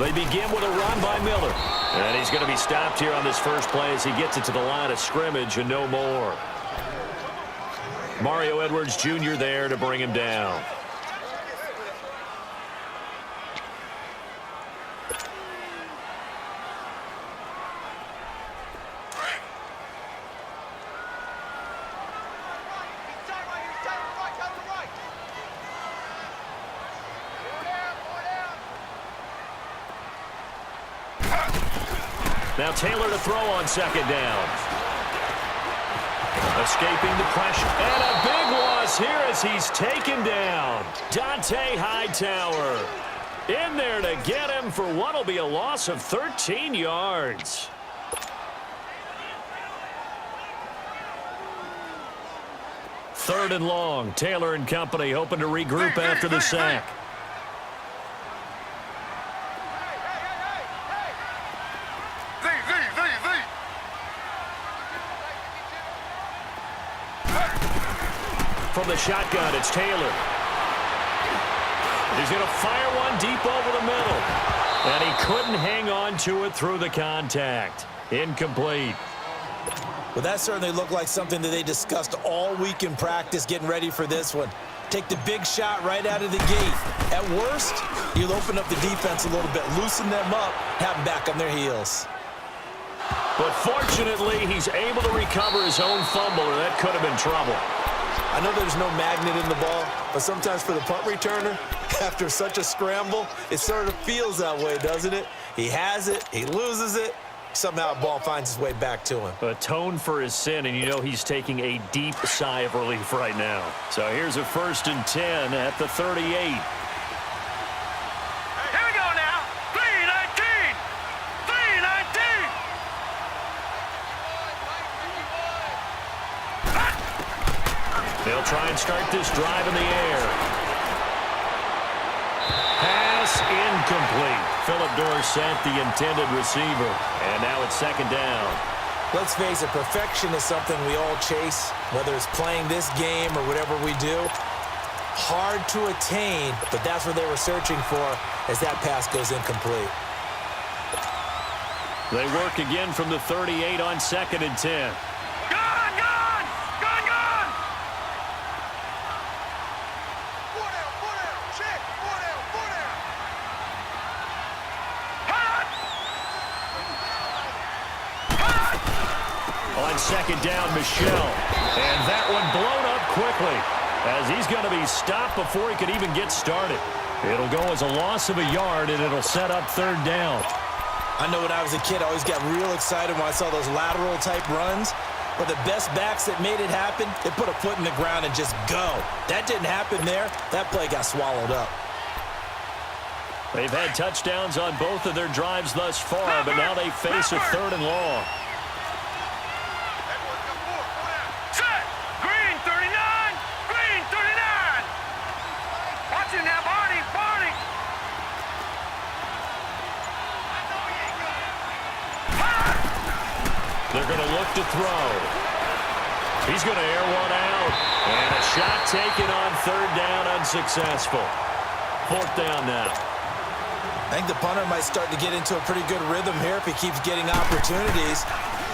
They begin with a run by Miller. And he's going to be stopped here on this first play as he gets it to the line of scrimmage and no more. Mario Edwards Jr. there to bring him down. Now Taylor to throw on second down. Escaping the pressure. And a big loss here as he's taken down. Dante Hightower in there to get him for what will be a loss of 13 yards. Third and long. Taylor and company hoping to regroup after the sack. From the shotgun, it's Taylor. He's going to fire one deep over the middle. And he couldn't hang on to it through the contact. Incomplete. Well, that certainly looked like something that they discussed all week in practice getting ready for this one. Take the big shot right out of the gate. At worst, you'll open up the defense a little bit, loosen them up, have them back on their heels. But fortunately, he's able to recover his own fumble, or that could have been trouble. I know there's no magnet in the ball, but sometimes for the punt returner, after such a scramble, it sort of feels that way, doesn't it? He has it, he loses it, somehow the ball finds its way back to him. Atone for his sin, and you know he's taking a deep sigh of relief right now. So here's a 1st and 10 at the 38. They'll try and start this drive in the air. Pass incomplete. Philip Dorsett, the intended receiver. And now it's 2nd down. Let's face it, perfection is something we all chase, whether it's playing this game or whatever we do. Hard to attain, but that's what they were searching for as that pass goes incomplete. They work again from the 38 on 2nd and 10. On 2nd down, Michelle. And that one blown up quickly as he's going to be stopped before he could even get started. It'll go as a loss of a yard, and it'll set up 3rd down. I know when I was a kid, I always got real excited when I saw those lateral-type runs. But the best backs that made it happen, they put a foot in the ground and just go. That didn't happen there. That play got swallowed up. They've had touchdowns on both of their drives thus far, but now they face a 3rd and long. They're going to look to throw. He's going to air one out. And a shot taken on 3rd down, unsuccessful. 4th down now. I think the punter might start to get into a pretty good rhythm here if he keeps getting opportunities.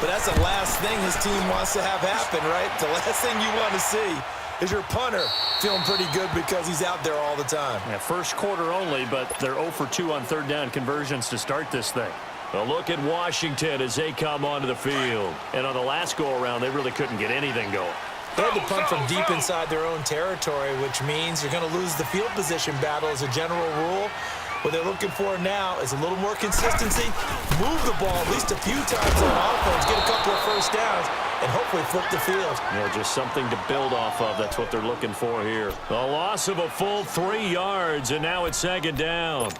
But that's the last thing his team wants to have happen, right? The last thing you want to see is your punter feeling pretty good because he's out there all the time. Yeah, first quarter only, but they're 0 for 2 on 3rd down conversions to start this thing. A look at Washington as they come onto the field. And on the last go-around, they really couldn't get anything going. They had to punt from deep inside their own territory, which means you're going to lose the field position battle as a general rule. What they're looking for now is a little more consistency, move the ball at least a few times on offense, get a couple of 1st downs, and hopefully flip the field. Yeah, just something to build off of. That's what they're looking for here. A loss of a full 3 yards, and now it's 2nd down.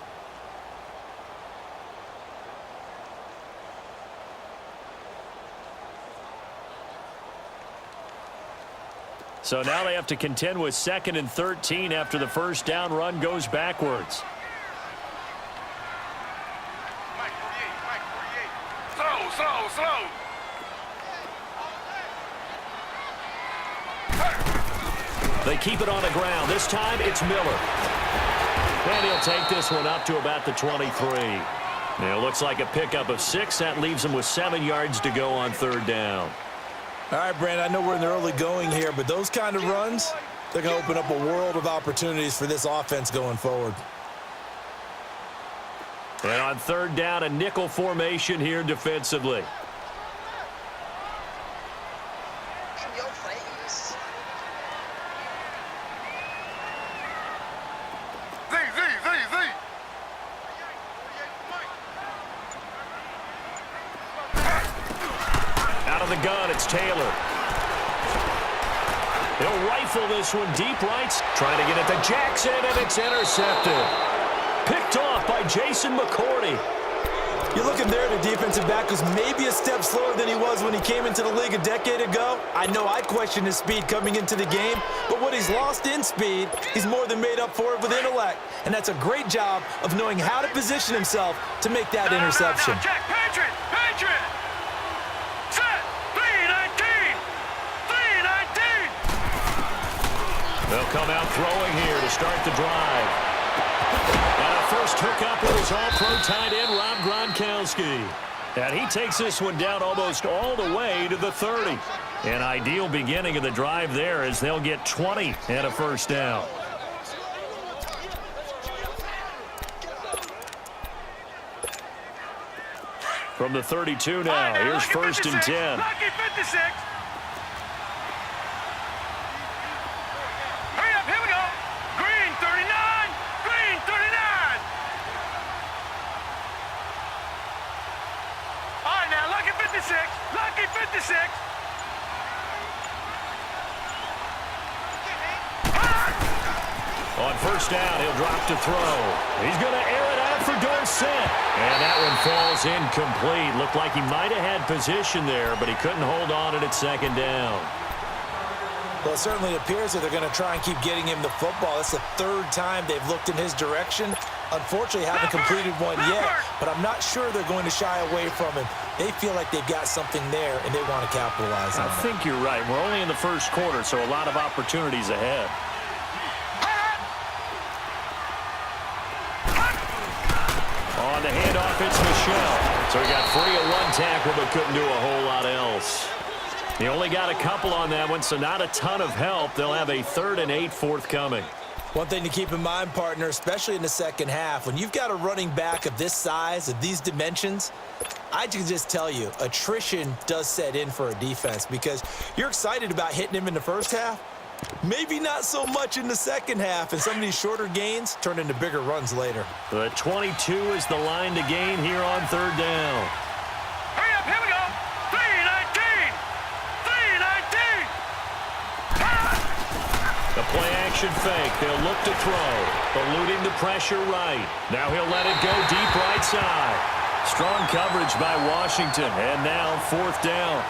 So now they have to contend with 2nd and 13 after the 1st down run goes backwards. Slow. They keep it on the ground. This time it's Miller. And he'll take this one up to about the 23. Now, it looks like a pickup of 6. That leaves him with 7 yards to go on third down. All right, Brandon, I know we're in the early going here, but those kind of runs, they're going to open up a world of opportunities for this offense going forward. And on third down, a nickel formation here defensively. Out of the gun, it's Taylor. He'll rifle this one deep right. Trying to get it to Jackson, and it's intercepted. Picked off by Jason McCourty. You're looking there at a defensive back who's maybe a step slower than he was when he came into the league a decade ago. I know I questioned his speed coming into the game, but what he's lost in speed, he's more than made up for it with intellect. And that's a great job of knowing how to position himself to make that interception. Now, check. Patriot! Set! 3-19! They'll come out throwing here to start the drive. And a first hookup with his all-pro tight end, Rob Gronkowski. And he takes this one down almost all the way to the 30. An ideal beginning of the drive there as they'll get 20 and a first down. From the 32 now, here's first and 10. Lucky 56. Hurry up, here we go. Green 39. Green 39. All right, now, lucky 56. Lucky 56. On first down, he'll drop to throw. He's going to air it out for Dorsett. And that one falls incomplete. Looked like he might have had position there, but he couldn't hold on at second down. Well, it certainly appears that they're going to try and keep getting him the football. It's the third time they've looked in his direction. Unfortunately, haven't completed one yet, but I'm not sure they're going to shy away from him. They feel like they've got something there, and they want to capitalize on it. I think you're right. We're only in the first quarter, so a lot of opportunities ahead. On the handoff, it's Michelle. So he got free of one tackle, but couldn't do a whole lot else. He only got a couple on that one, so not a ton of help. They'll have a 3rd and 8 forthcoming. One thing to keep in mind, partner, especially in the second half, when you've got a running back of this size, of these dimensions, I can just tell you, attrition does set in for a defense because you're excited about hitting him in the first half. Maybe not so much in the second half, and some of these shorter gains turn into bigger runs later. The 22 is the line to gain here on third down. Hurry up, here we go. 3-19. 3-19. The play-action fake. They'll look to throw. Eluding the pressure right. Now he'll let it go deep right side. Strong coverage by Washington. And now fourth down.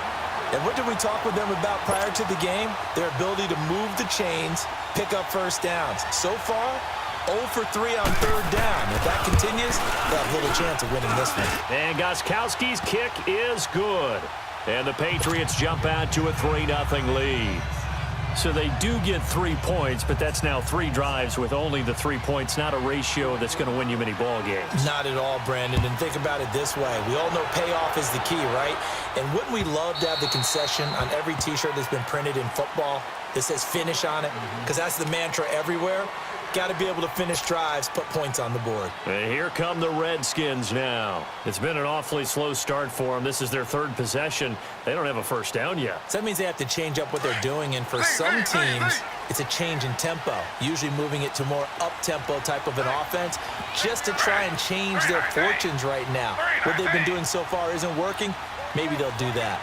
And what did we talk with them about prior to the game? Their ability to move the chains, pick up first downs. So far, 0 for 3 on third down. If that continues, they'll have little chance of winning this one. And Gostkowski's kick is good. And the Patriots jump out to a 3-0 lead. So they do get 3 points, but that's now 3 drives with only the 3 points, not a ratio that's going to win you many ball games. Not at all, Brandon. And think about it this way. We all know payoff is the key, right? And wouldn't we love to have the concession on every T-shirt that's been printed in football that says finish on it? Because that's the mantra everywhere. Got to be able to finish drives, put points on the board. And here come the Redskins now. It's been an awfully slow start for them. This is their 3rd possession. They don't have a first down yet. So that means they have to change up what they're doing, and for some teams, it's a change in tempo, usually moving it to more up-tempo type of an offense just to try and change their fortunes right now. What they've been doing so far isn't working. Maybe they'll do that.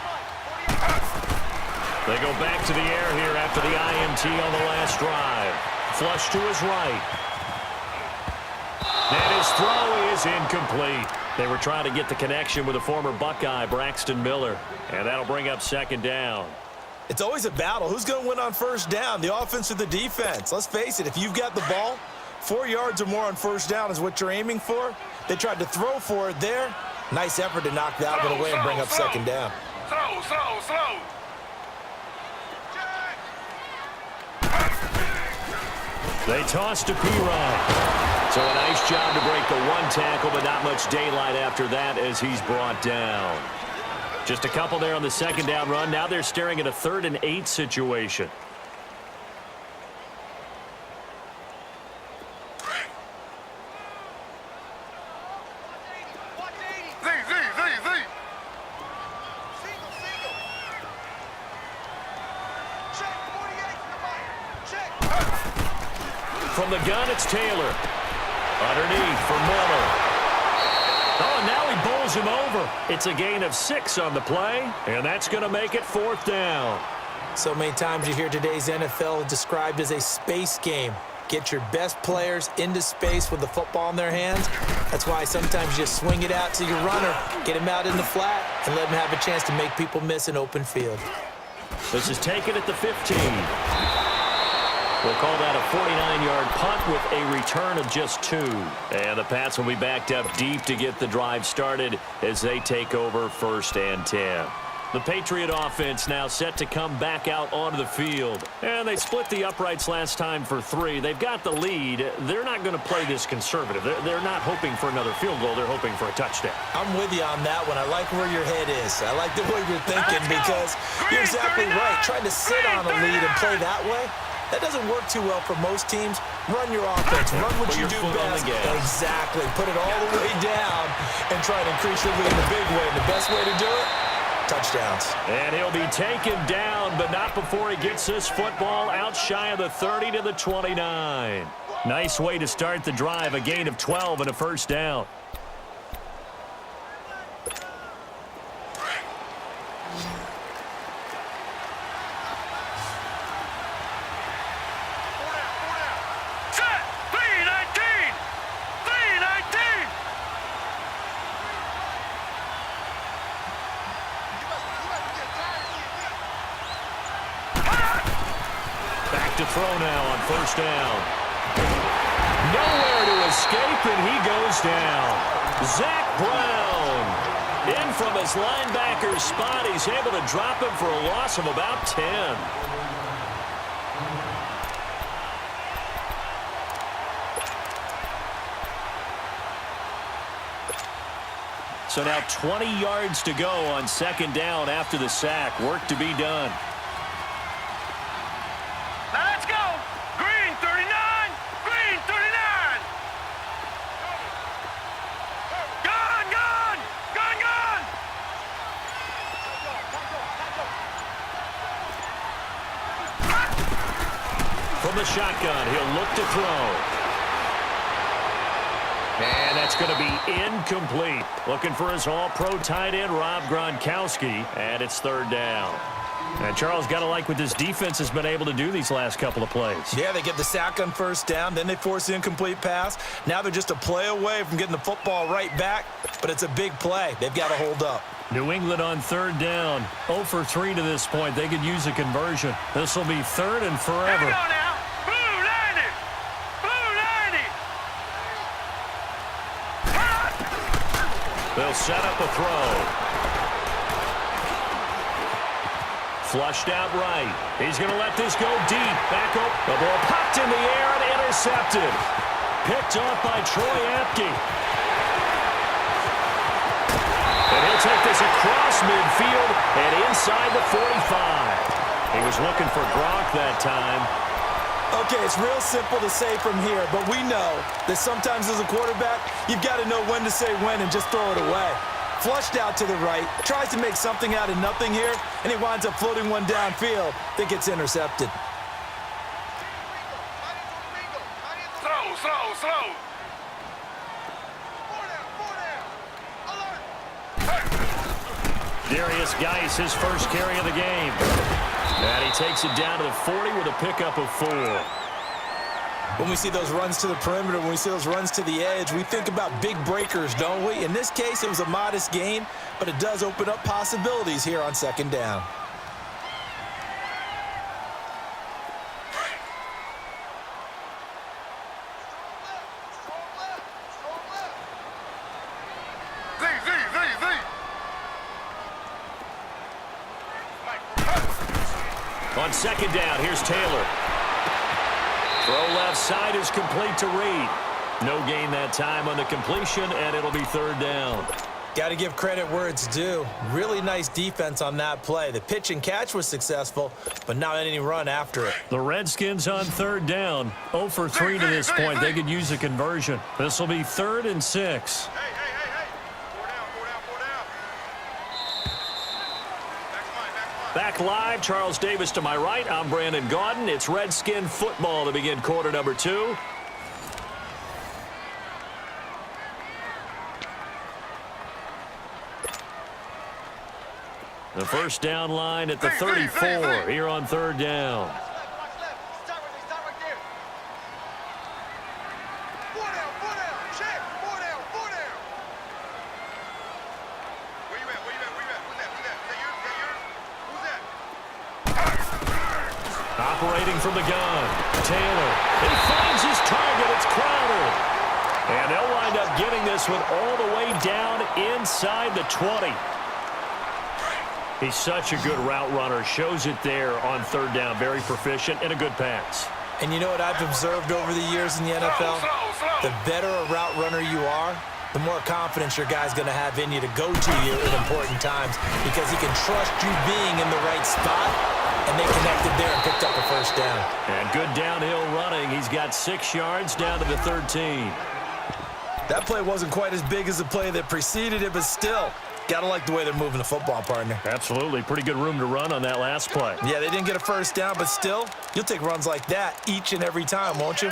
They go back to the air here after the INT on the last drive. Flush to his right. And his throw is incomplete. They were trying to get the connection with a former Buckeye, Braxton Miller. And that'll bring up second down. It's always a battle. Who's going to win on first down, the offense or the defense? Let's face it, if you've got the ball, 4 yards or more on first down is what you're aiming for. They tried to throw for it there. Nice effort to knock that one away and bring up second down. Slow. They toss to P-Rod. So a nice job to break the one tackle, but not much daylight after that as he's brought down. Just a couple there on the second down run. Now they're staring at a 3rd and 8 situation. From the gun, it's Taylor. Underneath for Moore. Oh, and now he bowls him over. It's a gain of 6 on the play, and that's going to make it 4th down. So many times you hear today's NFL described as a space game. Get your best players into space with the football in their hands. That's why sometimes you just swing it out to your runner, get him out in the flat, and let him have a chance to make people miss an open field. This is taken at the 15. We'll call that a 49-yard punt with a return of just 2. And the Pats will be backed up deep to get the drive started as they take over 1st and 10. The Patriot offense now set to come back out onto the field. And they split the uprights last time for 3. They've got the lead. They're not going to play this conservative. They're not hoping for another field goal. They're hoping for a touchdown. I'm with you on that one. I like where your head is. I like the way you're thinking because you're exactly right. Trying to sit on a lead and play that way, that doesn't work too well for most teams. Run your offense. Run what you do best. Exactly. Put it all the way down and try to increase your lead in a big way. And the best way to do it, touchdowns. And he'll be taken down, but not before he gets this football out shy of the 30 to the 29. Nice way to start the drive. A gain of 12 and a 1st down. To throw now on 1st down. Nowhere to escape, and he goes down. Zach Brown in from his linebacker spot. He's able to drop him for a loss of about 10. So now 20 yards to go on 2nd down after the sack. Work to be done. From the shotgun, he'll look to throw. And that's going to be incomplete. Looking for his all-pro tight end, Rob Gronkowski, and it's 3rd down. And Charles, got to like what this defense has been able to do these last couple of plays. Yeah, they get the sack on 1st down, then they force the incomplete pass. Now they're just a play away from getting the football right back, but it's a big play. They've got to hold up. New England on 3rd down. 0 for 3 to this point. They could use a conversion. This will be 3rd and forever. They'll set up a throw. Flushed out right. He's going to let this go deep. Back up. The ball popped in the air and intercepted. Picked off by Troy Apke. And he'll take this across midfield and inside the 45. He was looking for Gronk that time. Okay, it's real simple to say from here, but we know that sometimes as a quarterback, you've got to know when to say when and just throw it away. Flushed out to the right, tries to make something out of nothing here, and he winds up floating one downfield. Think it's intercepted. Slow. Darius Geis, his first carry of the game. And he takes it down to the 40 with a pickup of 4. When we see those runs to the perimeter, when we see those runs to the edge, we think about big breakers, don't we? In this case, it was a modest gain, but it does open up possibilities here on 2nd down. On 2nd down, here's Taylor. Throw left side is complete to Reed. No gain that time on the completion, and it'll be third down. Got to give credit where it's due. Really nice defense on that play. The pitch and catch was successful, but not any run after it. The Redskins on third down. 0 for 3 to this point. They could use a conversion. This will be 3rd and 6. Hey. 4 down. Back live, Charles Davis to my right. I'm Brandon Gaudin. It's Redskin football to begin quarter number 2. The first down line at the 34 here on third down. Watch left. Start right there. 4 down. Check. 4 down. Where you at? Who's that? Operating from the gun. Taylor. He finds his target. It's Crowder. And they'll wind up getting this one all the way down inside the 20. He's such a good route runner. Shows it there on third down. Very proficient and a good pass. And you know what I've observed over the years in the NFL? The better a route runner you are, the more confidence your guy's going to have in you to go to you at important times because he can trust you being in the right spot, and they connected there and picked up a first down. And good downhill running. He's got 6 yards down to the 13. That play wasn't quite as big as the play that preceded it, but still, gotta like the way they're moving the football, partner. Absolutely. Pretty good room to run on that last play. Yeah, they didn't get a first down, but still, you'll take runs like that each and every time, won't you?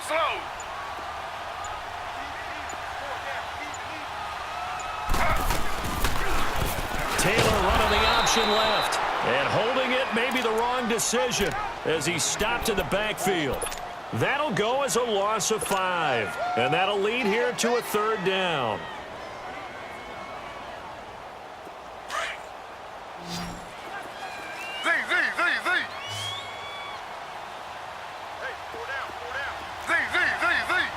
Slow. Taylor running the option left. And holding it may be the wrong decision as he stopped in the backfield. That'll go as a loss of 5. And that'll lead here to a third down. Z. Hey, 4 down. Z. 48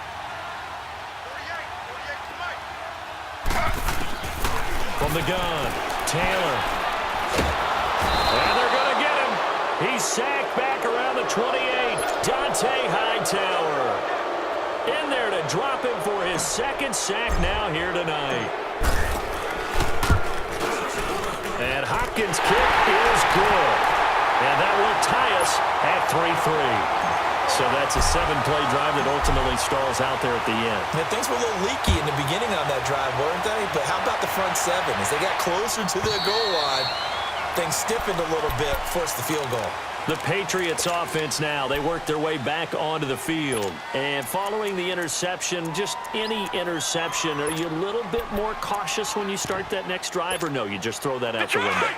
From the gun, Taylor. And they're going to get him. He's sacked back around the 28. Dante Hightower in there to drop him for his 2nd sack now here tonight. And Hopkins' kick is good. And that will tie us at 3-3. So that's a 7-play drive that ultimately stalls out there at the end. Yeah, things were a little leaky in the beginning on that drive, weren't they? But how about the front 7? As they got closer to their goal line, things stiffened a little bit, forced the field goal. The Patriots offense now, they work their way back onto the field. And following the interception, just any interception, are you a little bit more cautious when you start that next drive, or no, you just throw that out the window?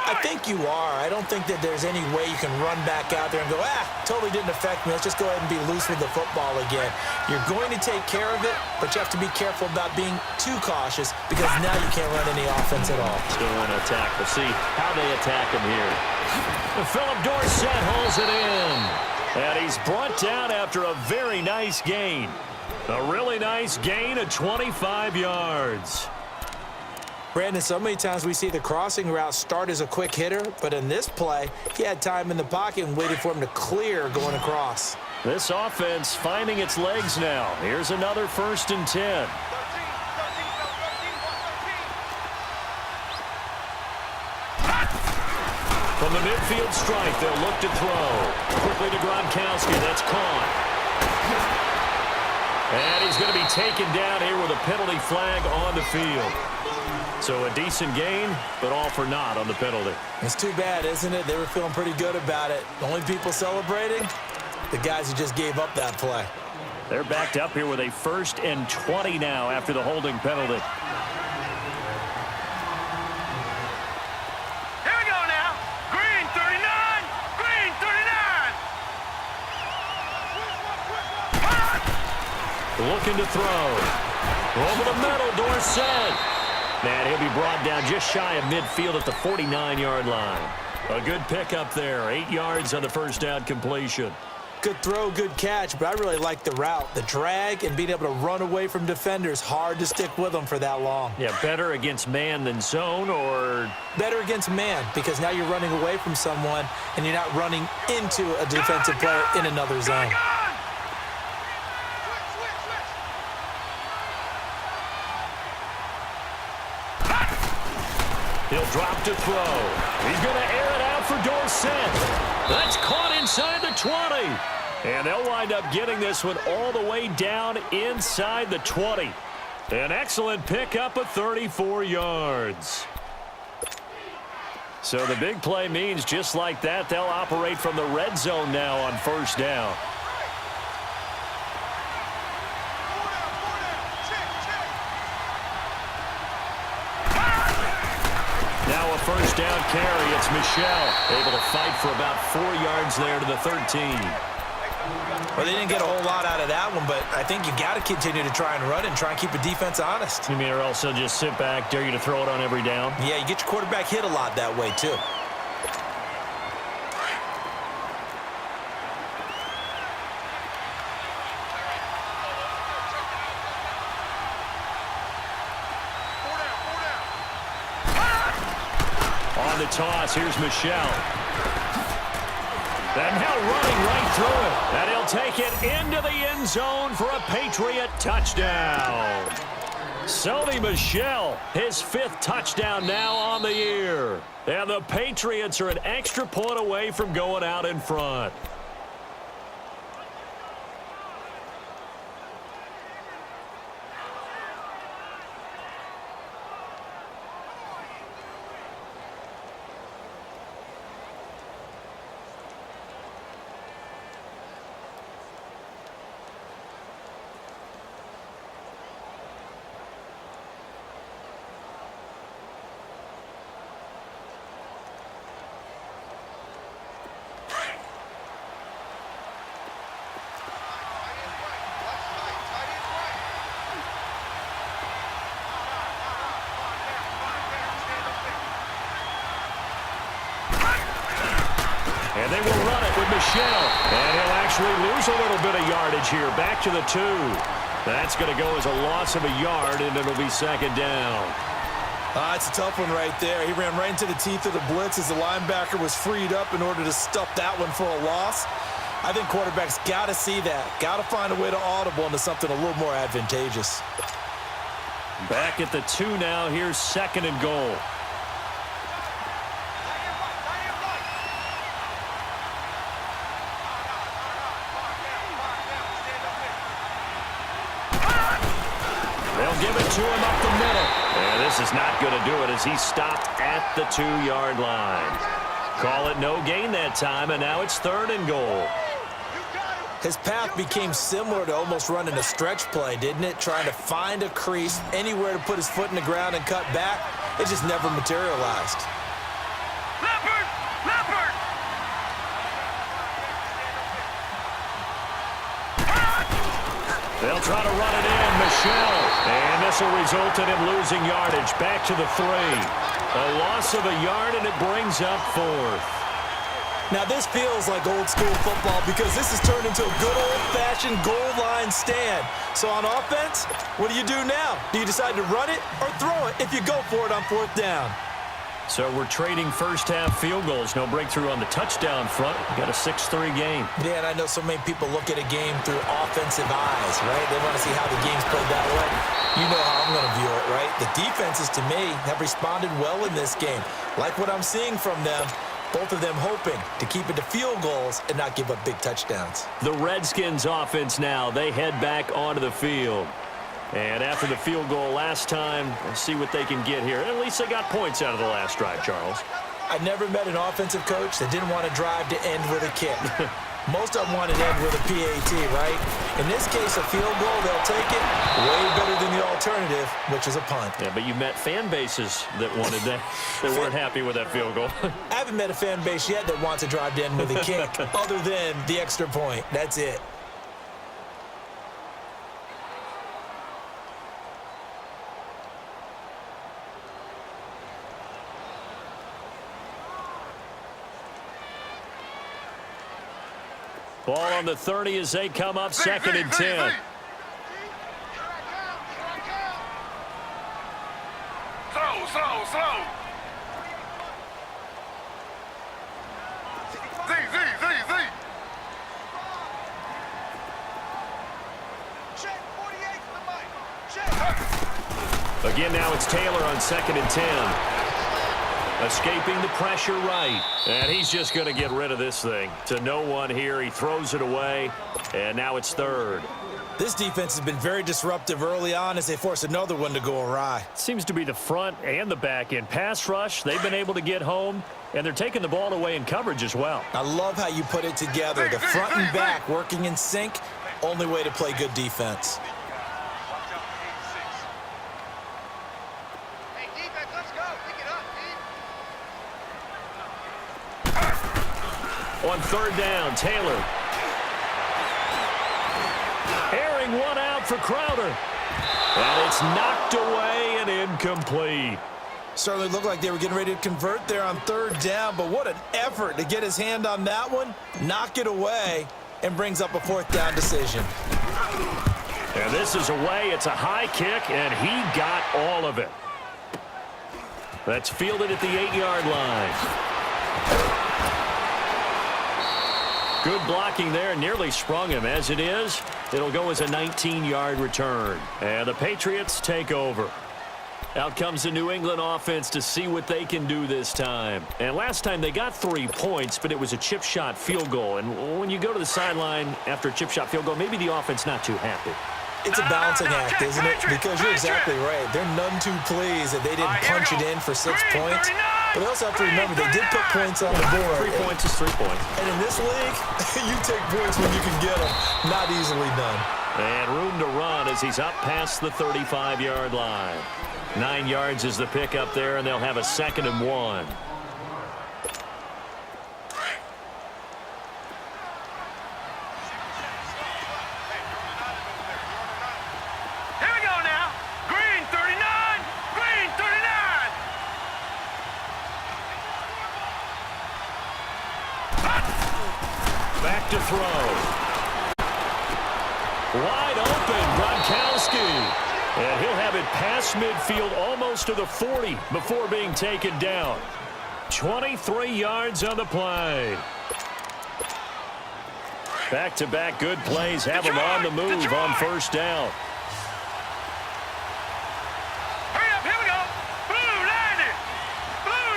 I think you are. I don't think that there's any way you can run back out there and go, totally didn't affect me. Let's just go ahead and be loose with the football again. You're going to take care of it, but you have to be careful about being too cautious because now you can't run any offense at all. Still want to attack. We'll see how they attack him here. Philip Dorsett holds it in. And he's brought down after a very nice gain. A really nice gain of 25 yards. Brandon, so many times we see the crossing route start as a quick hitter, but in this play, he had time in the pocket and waited for him to clear going across. This offense finding its legs now. Here's another 1st and 10. From the midfield strike, they'll look to throw. Quickly to Gronkowski. That's caught. And he's going to be taken down here with a penalty flag on the field. So a decent gain, but all for naught on the penalty. It's too bad, isn't it? They were feeling pretty good about it. The only people celebrating, the guys who just gave up that play. They're backed up here with a 1st and 20 now after the holding penalty. Looking to throw. Over the middle, Dorsett. And he'll be brought down just shy of midfield at the 49-yard line. A good pickup there. 8 yards on the first down completion. Good throw, good catch, but I really like the route. The drag and being able to run away from defenders, hard to stick with them for that long. Yeah, better against man than zone, or? Better against man, because now you're running away from someone and you're not running into a defensive player in another zone. He'll drop to throw. He's going to air it out for Dorsett. That's caught inside the 20. And they'll wind up getting this one all the way down inside the 20. An excellent pickup of 34 yards. So the big play means just like that, they'll operate from the red zone now on first down. Now a first down carry. It's Michel able to fight for about 4 yards there to the 13. Well, they didn't get a whole lot out of that one, but I think you got to continue to try and run and try and keep the defense honest. You mean, or else they'll just sit back, dare you to throw it on every down? Yeah, you get your quarterback hit a lot that way, too. On the toss, here's Michel. And now running right through it. And he'll take it into the end zone for a Patriot touchdown. Sony Michel, his 5th touchdown now on the year. And the Patriots are an extra point away from going out in front. And they will run it with Michel. And he'll actually lose a little bit of yardage here. Back to the 2. That's going to go as a loss of a yard, and it'll be second down. It's a tough one right there. He ran right into the teeth of the blitz as the linebacker was freed up in order to stuff that one for a loss. I think quarterbacks got to see that. Got to find a way to audible into something a little more advantageous. Back at the 2 now. Here's second and goal. They'll give it to him up the middle. And this is not going to do it as he stopped at the 2-yard line. Call it no gain that time, and now it's third and goal. His path became similar to almost running a stretch play, didn't it? Trying to find a crease, anywhere to put his foot in the ground and cut back. It just never materialized. Leopard! Leopard! They'll try to run it in, Michel. And this will result in him losing yardage. Back to the 3. A loss of a yard, and it brings up 4th. Now, this feels like old-school football because this has turned into a good old-fashioned goal line stand. So on offense, what do you do now? Do you decide to run it or throw it if you go for it on 4th down? So we're trading first-half field goals. No breakthrough on the touchdown front. We got a 6-3 game. Yeah, and I know so many people look at a game through offensive eyes, right? They want to see how the game's played that way. You know how I'm going to view it, right? The defenses, to me, have responded well in this game. Like what I'm seeing from them, both of them hoping to keep it to field goals and not give up big touchdowns. The Redskins offense now, they head back onto the field. And after the field goal last time, we'll see what they can get here. At least they got points out of the last drive, Charles. I've never met an offensive coach that didn't want to drive to end with a kick. Most of them want to end with a PAT, right? In this case, a field goal, they'll take it way better than the alternative, which is a punt. Yeah, but you met fan bases that wanted that, that weren't happy with that field goal. I haven't met a fan base yet that wants to drive to end with a kick other than the extra point. That's it. Ball on the 30 as they come up second and 10. Slow. Z. Check 48 for the mic. Check. Again, now it's Taylor on second and 10. Escaping the pressure right. And he's just going to get rid of this thing. To no one here. He throws it away. And now it's third. This defense has been very disruptive early on as they force another one to go awry. Seems to be the front and the back end. Pass rush, they've been able to get home. And they're taking the ball away in coverage as well. I love how you put it together. The front and back working in sync. Only way to play good defense. Hey, defense, let's go. Pick it up, On third down, Taylor. Airing one out for Crowder. And it's knocked away and incomplete. Certainly looked like they were getting ready to convert there on third down, but what an effort to get his hand on that one, knock it away, and brings up a fourth down decision. And this is away. It's a high kick, and he got all of it. That's fielded at the 8-yard line. Good blocking there, nearly sprung him. As it is, it'll go as a 19-yard return. And the Patriots take over. Out comes the New England offense to see what they can do this time. And last time they got 3 points, but it was a chip shot field goal. And when you go to the sideline after a chip shot field goal, maybe the offense not too happy. It's a balancing act, isn't it? Because you're exactly right. They're none too pleased that they didn't punch it in for 6 points. But they also have to remember they did put points on the board. 3 points is 3 points. And in this league, you take points when you can get them. Not easily done. And room to run as he's up past the 35-yard line. 9 yards is the pickup there, and they'll have a 2nd and 1. Here we go now. Green 39. Green 39. Back to throw. Wide open, Gronkowski. And he'll have it past midfield almost to the 40 before being taken down. 23 yards on the play. Back-to-back good plays have him on the move on first down. Hurry up, here we go. Blue 90. Blue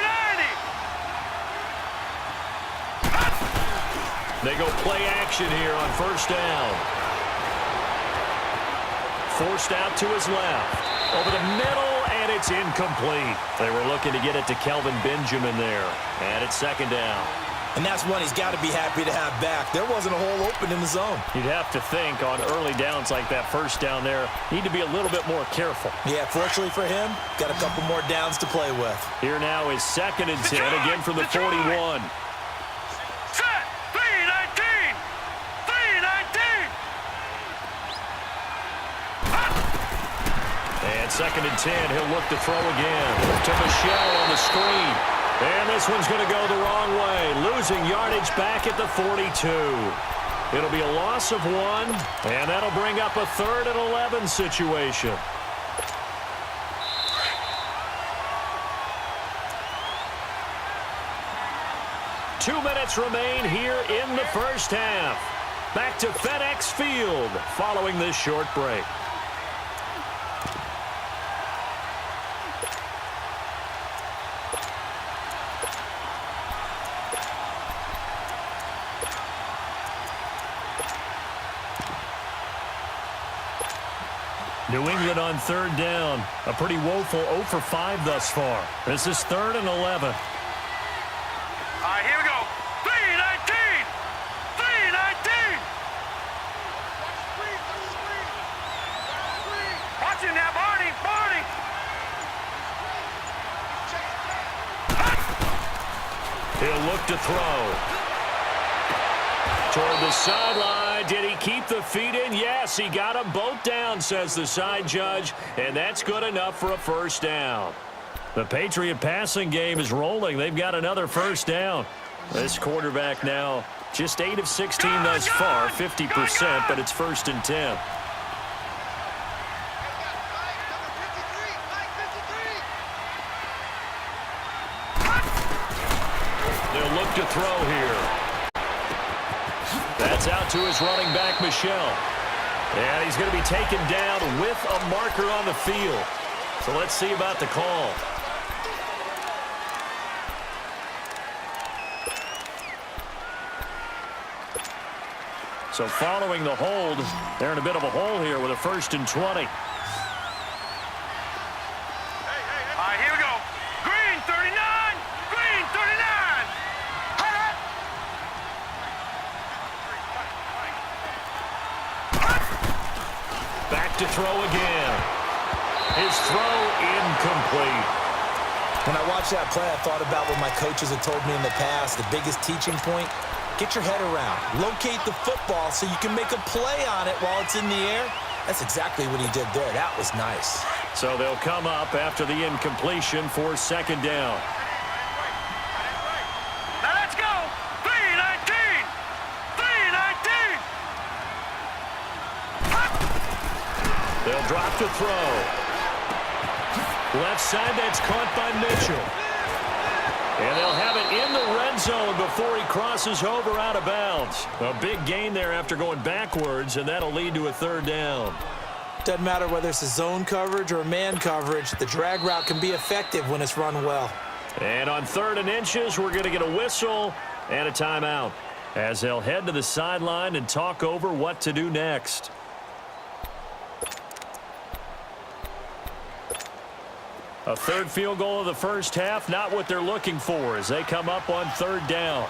90. They go play action here on first down. Forced out to his left. Over the middle, and it's incomplete. They were looking to get it to Kelvin Benjamin there. And it's 2nd down. And that's one he's got to be happy to have back. There wasn't a hole open in the zone. You'd have to think on early downs like that first down there, need to be a little bit more careful. Yeah, fortunately for him, got a couple more downs to play with. Here now is 2nd and 10, again from the 41. Set. 319. 319. And 2nd and 10, he'll look to throw again. To Michelle on the screen. And this one's going to go the wrong way. Losing yardage back at the 42. It'll be a loss of 1, and that'll bring up a 3rd and 11 situation. Two minutes remain here in the first half. Back to FedEx Field following this short break. New England on third down. A pretty woeful 0 for 5 thus far. This is 3rd and 11. All right, here we go. 319. 319. Watch him now, Barney. Barney. He'll look to throw. Toward the sideline. Did he keep the feet in? Yes, he got them both down, says the side judge, and that's good enough for a first down. The Patriot passing game is rolling. They've got another first down. This quarterback now Just 8 of 16 thus far, 50%, but it's 1st and 10. They'll look to throw here. That's out to his running back, Michel. And he's going to be taken down with a marker on the field. So let's see about the call. So following the hold, they're in a bit of a hole here with a 1st and 20. All right, here we go. Green 39. Green 39. Back to throw again. His throw incomplete. When I watched that play, I thought about what my coaches had told me in the past. The biggest teaching point, get your head around. Locate the football so you can make a play on it while it's in the air. That's exactly what he did there. That was nice. So they'll come up after the incompletion for 2nd down. Now let's go. 319. 319. They'll drop to throw. Left side, that's caught by Mitchell. And they'll have it in the red zone before he crosses over out of bounds. A big gain there after going backwards, and that'll lead to a 3rd down. Doesn't matter whether it's a zone coverage or a man coverage. The drag route can be effective when it's run well. And on 3rd and inches, we're going to get a whistle and a timeout as they'll head to the sideline and talk over what to do next. A 3rd field goal of the 1st half, not what they're looking for as they come up on 3rd down.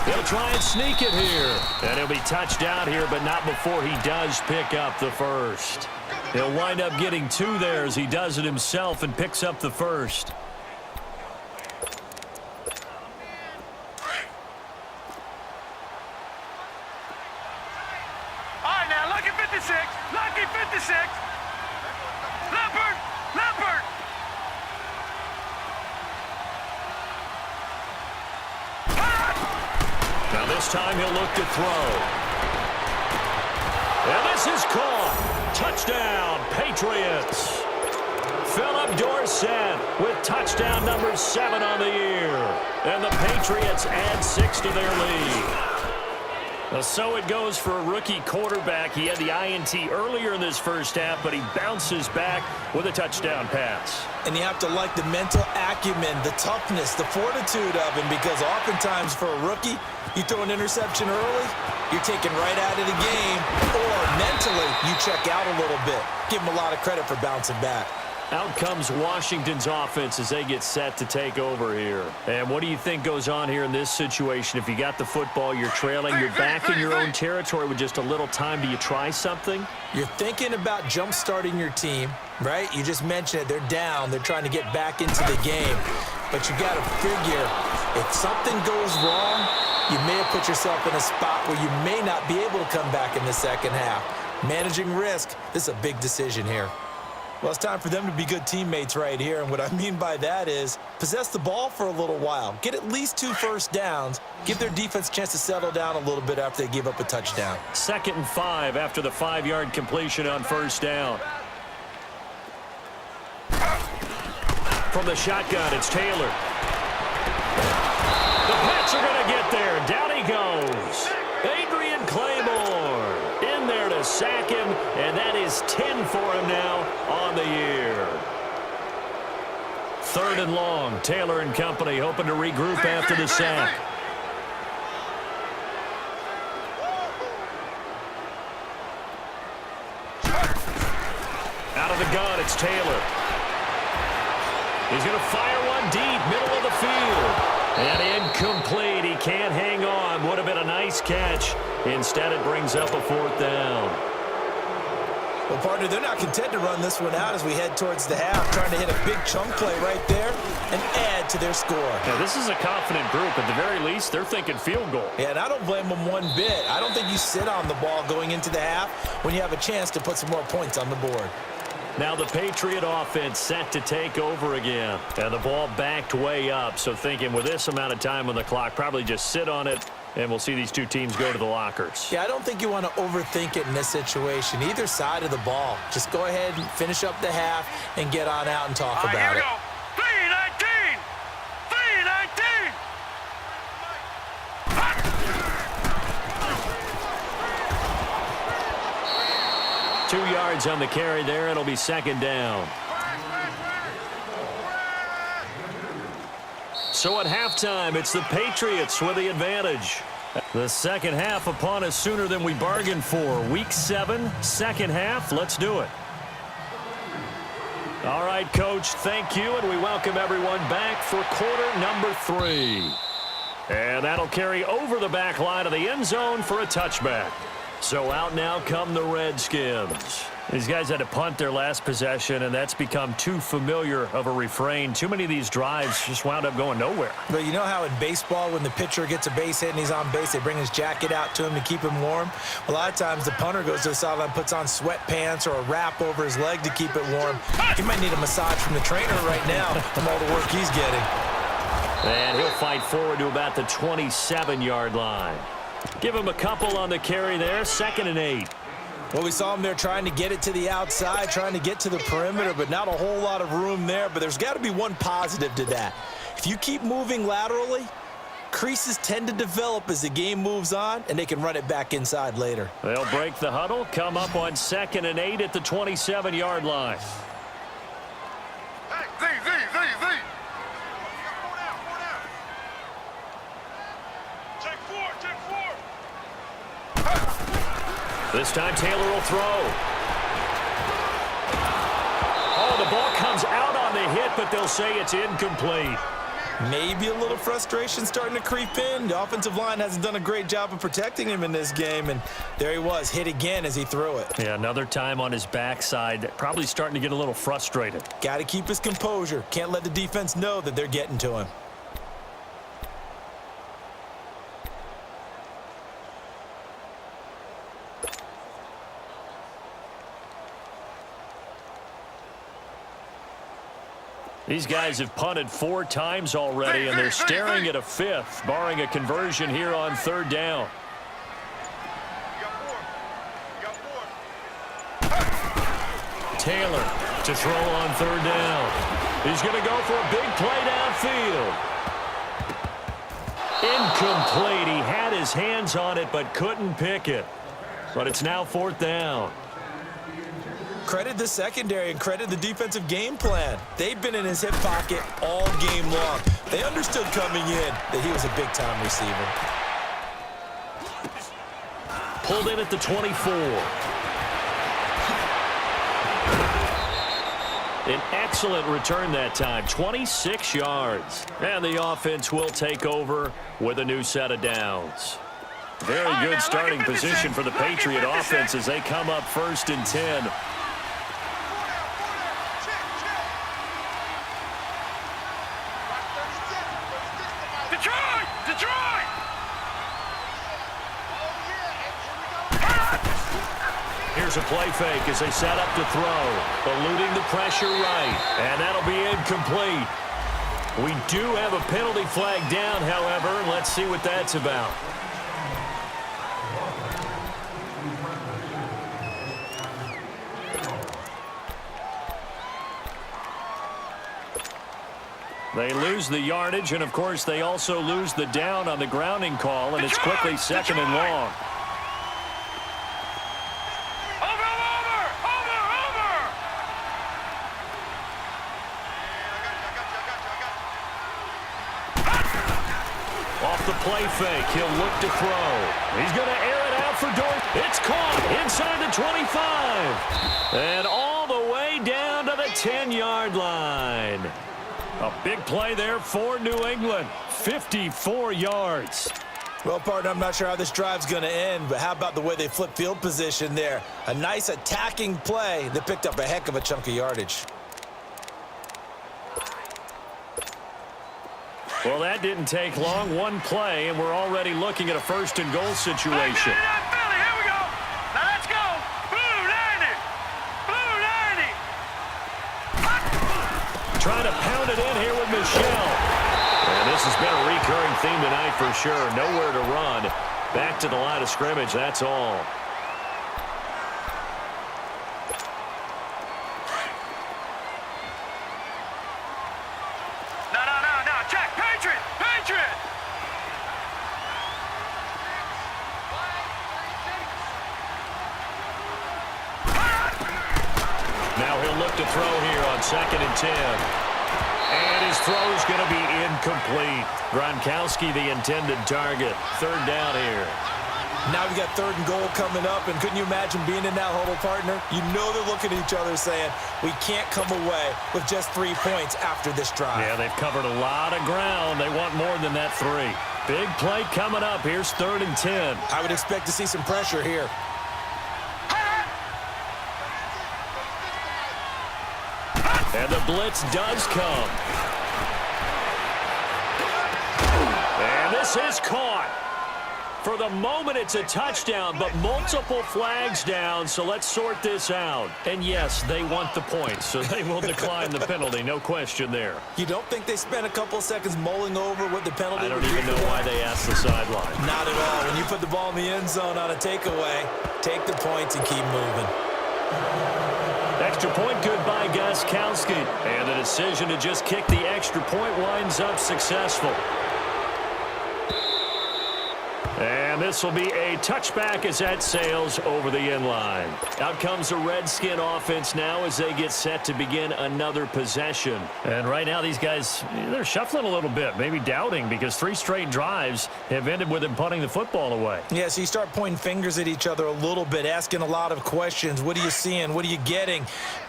They'll try and sneak it here. And he'll be touched down here, but not before he does pick up the 1st. He'll wind up getting 2 there as he does it himself and picks up the 1st. Lucky 56. Leopard. Leopard. Now this time he'll look to throw. And this is caught. Touchdown, Patriots. Philip Dorsett with touchdown number 7 on the year. And the Patriots add 6 to their lead. So it goes for a rookie quarterback. He had the INT earlier in this 1st half, but he bounces back with a touchdown pass. And you have to like the mental acumen, the toughness, the fortitude of him, because oftentimes for a rookie, you throw an interception early, you're taken right out of the game, or mentally you check out a little bit. Give him a lot of credit for bouncing back. Out comes Washington's offense as they get set to take over here. And what do you think goes on here in this situation? If you got the football, you're trailing, you're back in your own territory with just a little time. Do you try something? You're thinking about jump-starting your team, right? You just mentioned it. They're down. They're trying to get back into the game. But you got to figure, if something goes wrong, you may have put yourself in a spot where you may not be able to come back in the 2nd half. Managing risk, this is a big decision here. Well, it's time for them to be good teammates right here, and what I mean by that is possess the ball for a little while. Get at least 2 first downs. Give their defense a chance to settle down a little bit after they give up a touchdown. 2nd and 5 after the 5-yard completion on 1st down. From the shotgun, it's Taylor. The Pats are going to get there. Down he goes. Adrian Claymore in there to sack him, and that is 10 for him now on the year. 3rd and long. Taylor and company hoping to regroup after the sack. Out of the gun, it's Taylor. He's going to fire one deep, middle of the field. And incomplete. He can't hang on. Would have been a nice catch. Instead, it brings up a 4th down. Well, partner, they're not content to run this one out as we head towards the half, trying to hit a big chunk play right there and add to their score. Now, this is a confident group. At the very least, they're thinking field goal. Yeah, and I don't blame them one bit. I don't think you sit on the ball going into the half when you have a chance to put some more points on the board. Now the Patriot offense set to take over again. And the ball backed way up. So thinking with this amount of time on the clock, probably just sit on it, and we'll see these two teams go to the lockers. Yeah, I don't think you want to overthink it in this situation. Either side of the ball. Just go ahead and finish up the half and get on out and talk about Here we it. go. 319. 319. 2 yards on the carry there. It'll be second down. So at halftime, it's the Patriots with the advantage. The second half upon us sooner than we bargained for. Week 7, second half. Let's do it. All right, Coach, thank you, and we welcome everyone back for quarter number 3. And that'll carry over the back line of the end zone for a touchback. So out now come the Redskins. These guys had to punt their last possession, and that's become too familiar of a refrain. Too many of these drives just wound up going nowhere. But you know how in baseball, when the pitcher gets a base hit and he's on base, they bring his jacket out to him to keep him warm? A lot of times the punter goes to the sideline, puts on sweatpants or a wrap over his leg to keep it warm. He might need a massage from the trainer right now from all the work he's getting. And he'll fight forward to about the 27-yard line. Give him a couple on the carry there, 2nd and 8. Well, we saw him there trying to get it to the outside, trying to get to the perimeter, but not a whole lot of room there. But there's got to be one positive to that. If you keep moving laterally, creases tend to develop as the game moves on, and they can run it back inside later. They'll break the huddle, come up on 2nd and 8 at the 27-yard line. Hey, Z. Check 4. This time Taylor will throw. Oh, the ball comes out on the hit, but they'll say it's incomplete. Maybe a little frustration starting to creep in. The offensive line hasn't done a great job of protecting him in this game, and there he was, hit again as he threw it. Yeah, another time on his backside, probably starting to get a little frustrated. Got to keep his composure. Can't let the defense know that they're getting to him. These guys have punted 4 times already, and they're staring at a 5th, barring a conversion here on 3rd down. Taylor to throw on 3rd down. He's going to go for a big play downfield. Incomplete. He had his hands on it but couldn't pick it. But it's now 4th down. Credit the secondary and credit the defensive game plan. They've been in his hip pocket all game long. They understood coming in that he was a big-time receiver. Pulled in at the 24. An excellent return that time, 26 yards. And the offense will take over with a new set of downs. Very good starting position for the Patriot offense as they come up 1st and 10. Detroit! Here's a play fake as they set up to throw. Eluding the pressure right. And that'll be incomplete. We do have a penalty flag down, however. Let's see what that's about. They lose the yardage, and, of course, they also lose the down on the grounding call, and it's quickly 2nd and long. Over! Off the play fake, he'll look to throw. He's going to air it out for Dorn. It's caught inside the 25. And all the way down to the 10-yard line. A big play there for New England. 54 yards. Well, partner, I'm not sure how this drive's going to end, but how about the way they flip field position there? A nice attacking play that picked up a heck of a chunk of yardage. Well, that didn't take long. One play, and we're already looking at a 1st and goal situation. Here we go. Now let's go. Blue 90. This has been a recurring theme tonight for sure. Nowhere to run. Back to the line of scrimmage, that's all. No. Check. Patriot. Now he'll look to throw here on 2nd and 10. And his throw is going to be incomplete. Gronkowski, the intended target. 3rd down here. Now we got 3rd and goal coming up, and couldn't you imagine being in that huddle, partner? You know they're looking at each other saying, we can't come away with just 3 points after this drive. Yeah, they've covered a lot of ground. They want more than that 3. Big play coming up. Here's 3rd and 10. I would expect to see some pressure here. And the blitz does come. And this is caught. For the moment, it's a touchdown, but multiple flags down, so let's sort this out. And yes, they want the points, so they will decline the penalty, no question there. You don't think they spent a couple seconds mulling over what the penalty I don't would be even know why they asked the sideline. Not at all. When you put the ball in the end zone on a takeaway, take the points and keep moving. Extra point good by Gostkowski. And the decision to just kick the extra point winds up successful. And this will be a touchback as that sails over the end line. Out comes the Redskin offense now as they get set to begin another possession. And right now these guys, they're shuffling a little bit, maybe doubting, because 3 straight drives have ended with them punting the football away. Yeah, so you start pointing fingers at each other a little bit, asking a lot of questions. What are you seeing? What are you getting?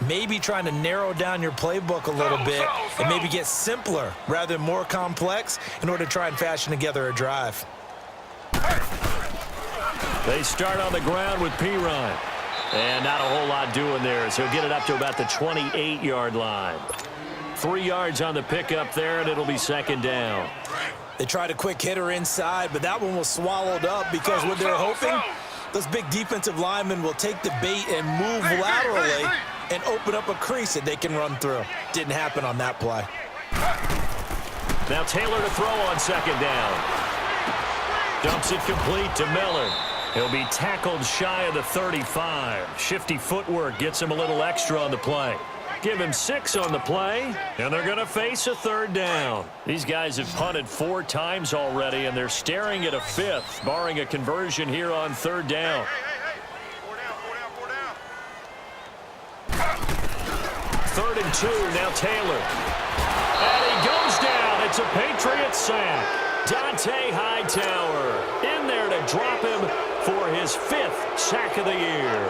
Maybe trying to narrow down your playbook a little bit and maybe get simpler rather than more complex in order to try and fashion together a drive. They start on the ground with Pirine. And not a whole lot doing there, so he'll get it up to about the 28-yard line. 3 yards on the pickup there, and it'll be 2nd down. They tried a quick hitter inside, but that one was swallowed up because what they're hoping, those big defensive linemen will take the bait and move laterally and open up a crease that they can run through. Didn't happen on that play. Now Taylor to throw on 2nd down. Dumps it complete to Miller. He'll be tackled shy of the 35. Shifty footwork gets him a little extra on the play. Give him 6 on the play, and they're going to face a 3rd down. These guys have punted 4 times already, and they're staring at a 5th, barring a conversion here on 3rd down. 3rd and 2, now Taylor. And he goes down. It's a Patriots sack. Dante Hightower in there to drop him for his 5th sack of the year.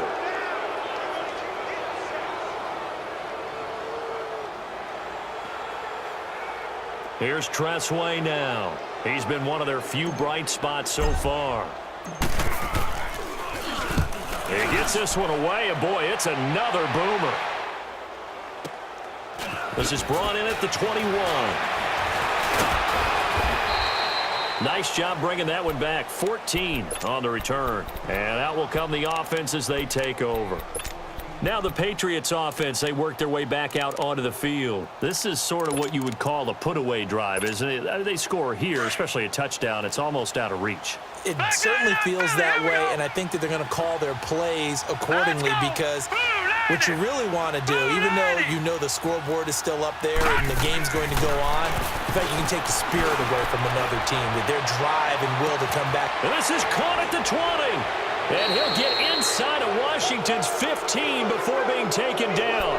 Here's Tressway now. He's been one of their few bright spots so far. He gets this one away, and boy, it's another boomer. This is brought in at the 21. Nice job bringing that one back. 14 on the return. And out will come the offense as they take over. Now the Patriots offense, they work their way back out onto the field. This is sort of what you would call a put-away drive, isn't it? They score here, especially a touchdown. It's almost out of reach. It certainly feels that way, and I think that they're going to call their plays accordingly because what you really want to do, even though you know the scoreboard is still up there and the game's going to go on, in fact, you can take the spirit away from another team, with their drive and will to come back. And this is caught at the 20. And he'll get inside of Washington's 15 before being taken down.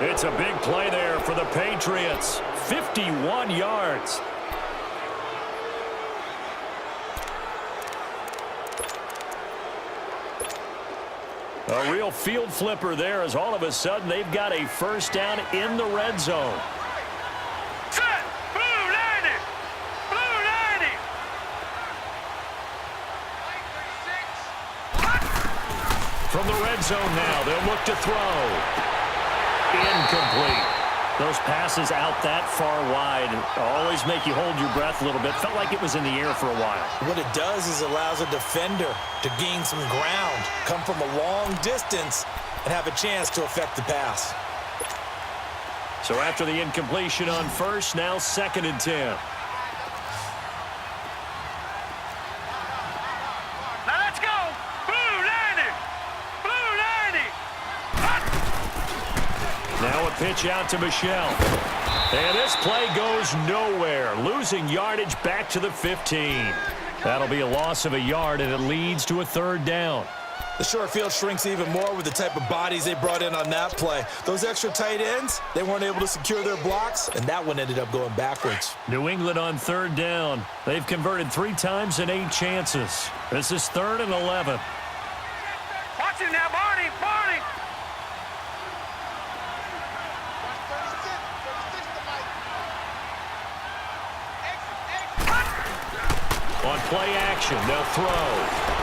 It's a big play there for the Patriots. 51 yards. A real field flipper there as all of a sudden they've got a 1st down in the red zone. Set! Blue 90! Blue 90! From the red zone now, they'll look to throw. Incomplete. Those passes out that far wide always make you hold your breath a little bit. Felt like it was in the air for a while. What it does is allows a defender to gain some ground, come from a long distance, and have a chance to affect the pass. So after the incompletion on 1st, now 2nd and 10. pitch out to Michelle. And this play goes nowhere, losing yardage back to the 15. That'll be a loss of a yard, and it leads to a third down. The short field shrinks even more with the type of bodies they brought in on that play. Those extra tight ends, they weren't able to secure their blocks, and that one ended up going backwards. New England on third down. They've converted 3 times in 8 chances. This is 3rd and 11. Watch him now, Barney. Barney. On play action, they'll throw.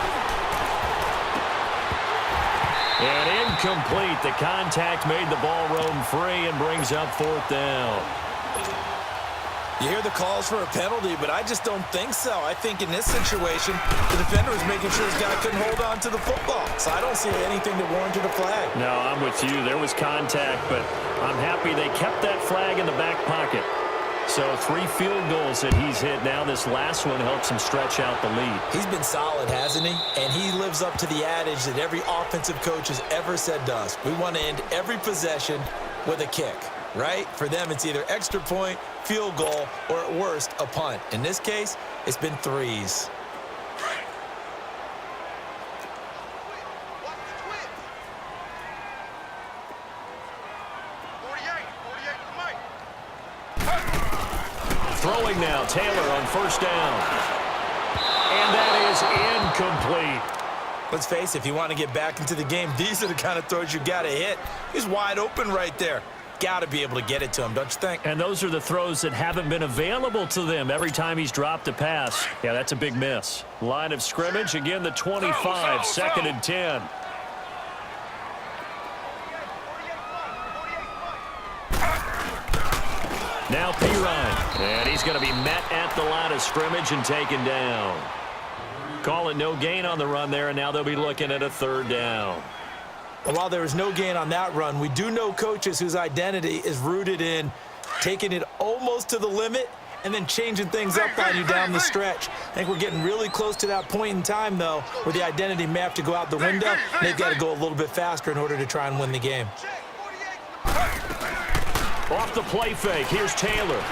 And incomplete. The contact made the ball roam free and brings up 4th down. You hear the calls for a penalty, but I just don't think so. I think in this situation, the defender was making sure his guy couldn't hold on to the football. So I don't see anything that warranted a flag. No, I'm with you. There was contact, but I'm happy they kept that flag in the back pocket. So 3 field goals that he's hit now. This last one helps him stretch out the lead. He's been solid, hasn't he? And he lives up to the adage that every offensive coach has ever said to us. We want to end every possession with a kick, right? For them, it's either extra point, field goal, or at worst, a punt. In this case, it's been 3s. Throwing now, Taylor on 1st down. And that is incomplete. Let's face it, if you want to get back into the game, these are the kind of throws you got to hit. He's wide open right there. Got to be able to get it to him, don't you think? And those are the throws that haven't been available to them every time he's dropped a pass. Yeah, that's a big miss. Line of scrimmage, again, the 25, 2nd and 10. Now Pirine, and he's going to be met at the line of scrimmage and taken down. Call it no gain on the run there, and now they'll be looking at a 3rd down. While there was no gain on that run, we do know coaches whose identity is rooted in taking it almost to the limit and then changing things up on you down the stretch. I think we're getting really close to that point in time, though, where the identity may have to go out the window, and they've got to go a little bit faster in order to try and win the game. Off the play fake, here's Taylor.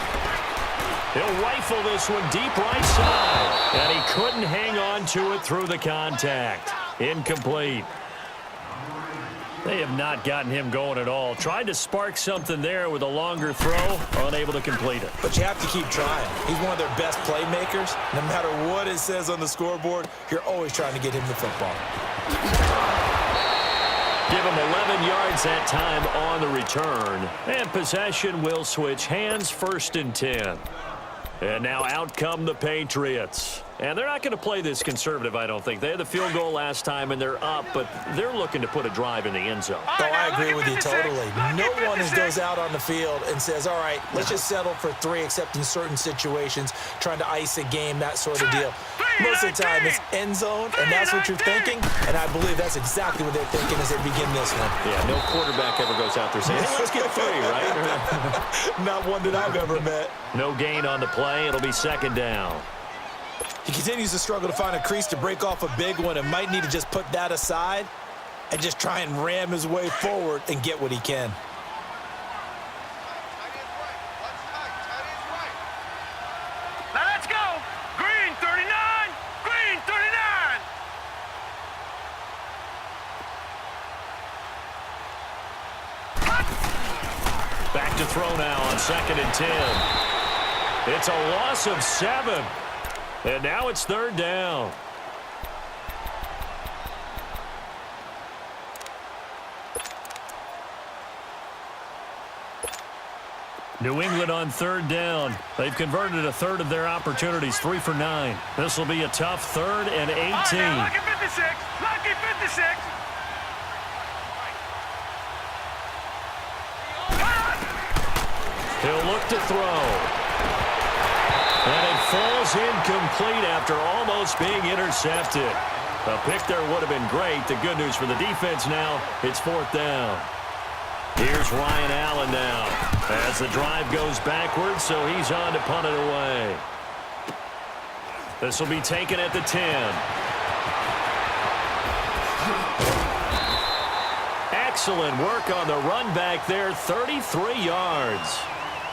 He'll rifle this one deep right side, and he couldn't hang on to it through the contact. Incomplete. They have not gotten him going at all. Tried to spark something there with a longer throw, unable to complete it. But you have to keep trying. He's one of their best playmakers. No matter what it says on the scoreboard, you're always trying to get him the football. Give him 11 yards that time on the return. And possession will switch hands, 1st and 10. And now out come the Patriots. And they're not going to play this conservative, I don't think. They had the field goal last time, and they're up, but they're looking to put a drive in the end zone. Oh, I agree with you totally. No one goes out on the field and says, all right, let's just settle for 3, except in certain situations, trying to ice a game, that sort of deal. Most of the time, it's end zone, and that's what you're thinking, and I believe that's exactly what they're thinking as they begin this one. Yeah, no quarterback ever goes out there saying, hey, let's get 3, right? Not one that I've ever met. No gain on the play. It'll be 2nd down. He continues to struggle to find a crease to break off a big one and might need to just put that aside and just try and ram his way forward and get what he can. Now let's go. Green 39. Green 39. Back to throw now on 2nd and 10. It's a loss of 7. And now it's 3rd down. New England on 3rd down. They've converted a 1/3 of their opportunities, 3 for 9. This will be a tough 3rd and 18. Lucky 56. Lucky 56. He'll look to throw. And it falls incomplete after almost being intercepted. A pick there would have been great. The good news for the defense now, it's 4th down. Here's Ryan Allen now as the drive goes backwards, so he's on to punt it away. This will be taken at the 10. At Excellent work on the run back there, 33 yards.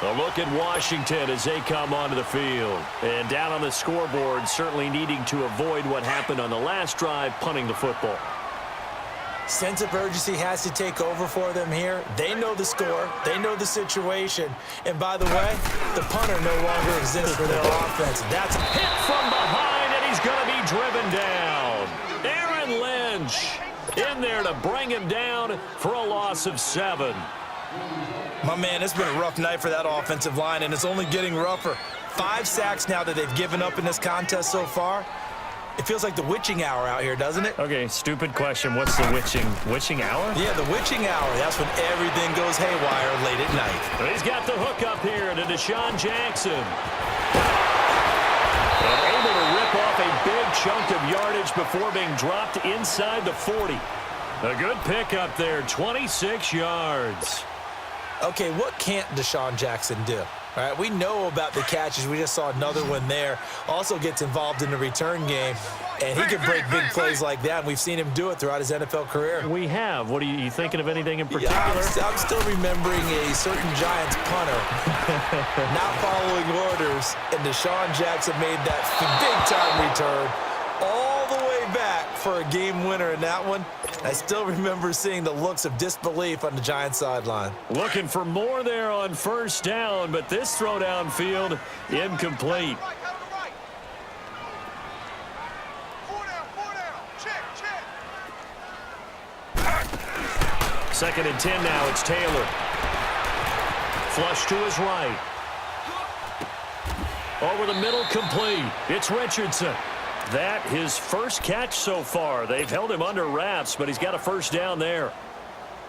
A look at Washington as they come onto the field. And down on the scoreboard, certainly needing to avoid what happened on the last drive, punting the football. Sense of urgency has to take over for them here. They know the score. They know the situation. And by the way, the punter no longer exists for their offense. That's hit from behind, and he's going to be driven down. Aaron Lynch in there to bring him down for a loss of 7. My man, it's been a rough night for that offensive line, and it's only getting rougher. 5 sacks now that they've given up in this contest so far. It feels like the witching hour out here, doesn't it? Okay, stupid question. What's the witching hour? Yeah, the witching hour. That's when everything goes haywire late at night. He's got the hook up here to Deshaun Jackson. And able to rip off a big chunk of yardage before being dropped inside the 40. A good pickup there, 26 yards. Okay, what can't Deshaun Jackson do? All right, we know about the catches. We just saw another one there. Also gets involved in the return game, and he can break big plays like that. And we've seen him do it throughout his NFL career. We have. What are you thinking of anything in particular? Yeah, I'm still remembering a certain Giants punter not following orders, and Deshaun Jackson made that big-time return all the way back for a game winner in that one. I still remember seeing the looks of disbelief on the Giants sideline. Looking for more there on first down, but this throw downfield incomplete. Second and 10 now. It's Taylor. Flush to his right. Over the middle, complete. It's Richardson. That his first catch so far. They've held him under wraps, but he's got a first down there.